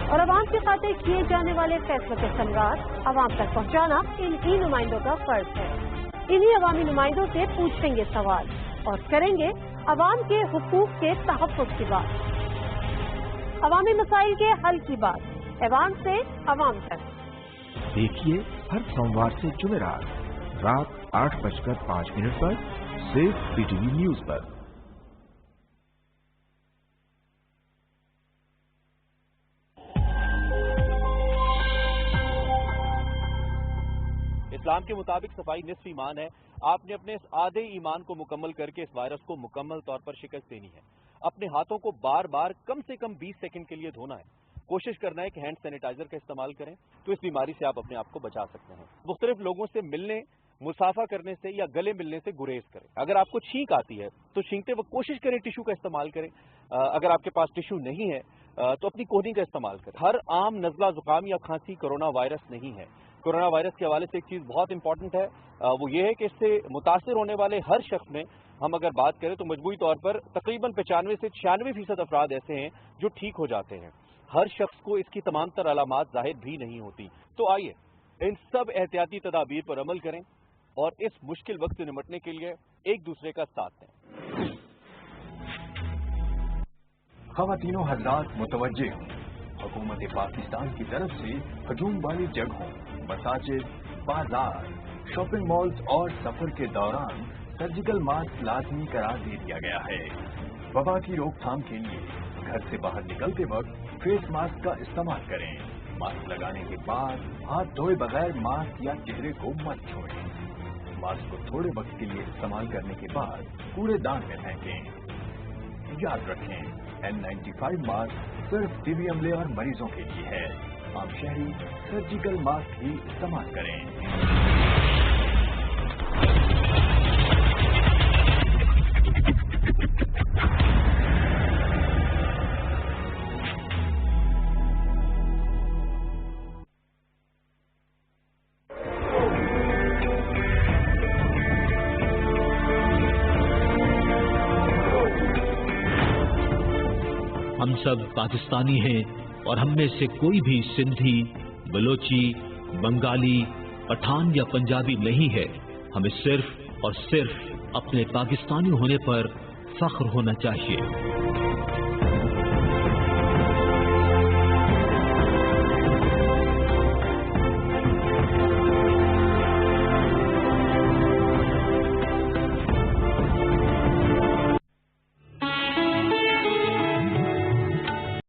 और अवाम की खातिर किए जाने वाले फैसलों के समरात अवाम तक पहुंचाना इन्हीं नुमाइंदों का फर्ज है। इन्हीं अवामी नुमाइंदों से पूछेंगे सवाल और करेंगे अवाम के हुकूक के तहफ़्फ़ुज़ की बात, अवामी मसाइल के हल की बात, अवाम से अवाम तक। देखिए हर सोमवार से जुमेरात रात 8:05 पर सिर्फ PTV न्यूज पर। इस्लाम के मुताबिक सफाई निस्फ ईमान है। आपने अपने इस आधे ईमान को मुकम्मल करके इस वायरस को मुकम्मल तौर पर शिकस्त देनी है। अपने हाथों को बार बार कम से कम 20 सेकंड के लिए धोना है। कोशिश करना है कि हैंड सैनिटाइजर का इस्तेमाल करें, तो इस बीमारी से आप अपने आप को बचा सकते हैं। मुख्तलिफ लोगों से मिलने, मुसाफा करने से या गले मिलने से गुरेज करें। अगर आपको छींक आती है तो छींकते वक्त कोशिश करें टिश्यू का इस्तेमाल करें। अगर आपके पास टिश्यू नहीं है तो अपनी कोहनी का इस्तेमाल करें। हर आम नज़ला जुकाम या खांसी कोरोना वायरस नहीं है। कोरोना वायरस के हवाले से एक चीज़ बहुत इंपॉर्टेंट है, वो ये है कि इससे मुतासिर होने वाले हर शख्स में हम अगर बात करें तो मजमूई तौर पर तकरीबन 95 से 96% अफराद ऐसे हैं जो ठीक हो जाते हैं। हर शख्स को इसकी तमाम तर अलामात जाहिर भी नहीं होती। तो आइए इन सब एहतियाती तदाबीर पर अमल करें और इस मुश्किल वक्त से निपटने के लिए एक दूसरे का साथ दें। ख़वातीनों हज़रात मुतवज्जे हों, हुकूमत पाकिस्तान की तरफ से हजूम वाली जगहों, मसाजिद, बाजार, शॉपिंग मॉल्स और सफर के दौरान सर्जिकल मास्क लाजमी करार दे दिया गया है। वबा की रोकथाम के लिए घर से बाहर निकलते वक्त फेस मास्क का इस्तेमाल करें। मास्क लगाने के बाद हाथ धोए बगैर मास्क या चेहरे को मत छोड़ें। मास्क को थोड़े वक्त के लिए इस्तेमाल करने के बाद कूड़ेदान में फेंकें। याद रखें, N95 मास्क सिर्फ टीबी अमले और मरीजों के लिए है। आम शहरी सर्जिकल मास्क ही इस्तेमाल करें। हम सब पाकिस्तानी हैं और हम में से कोई भी सिंधी, बलोची, बंगाली, पठान या पंजाबी नहीं है। हमें सिर्फ और सिर्फ अपने पाकिस्तानी होने पर फख्र होना चाहिए।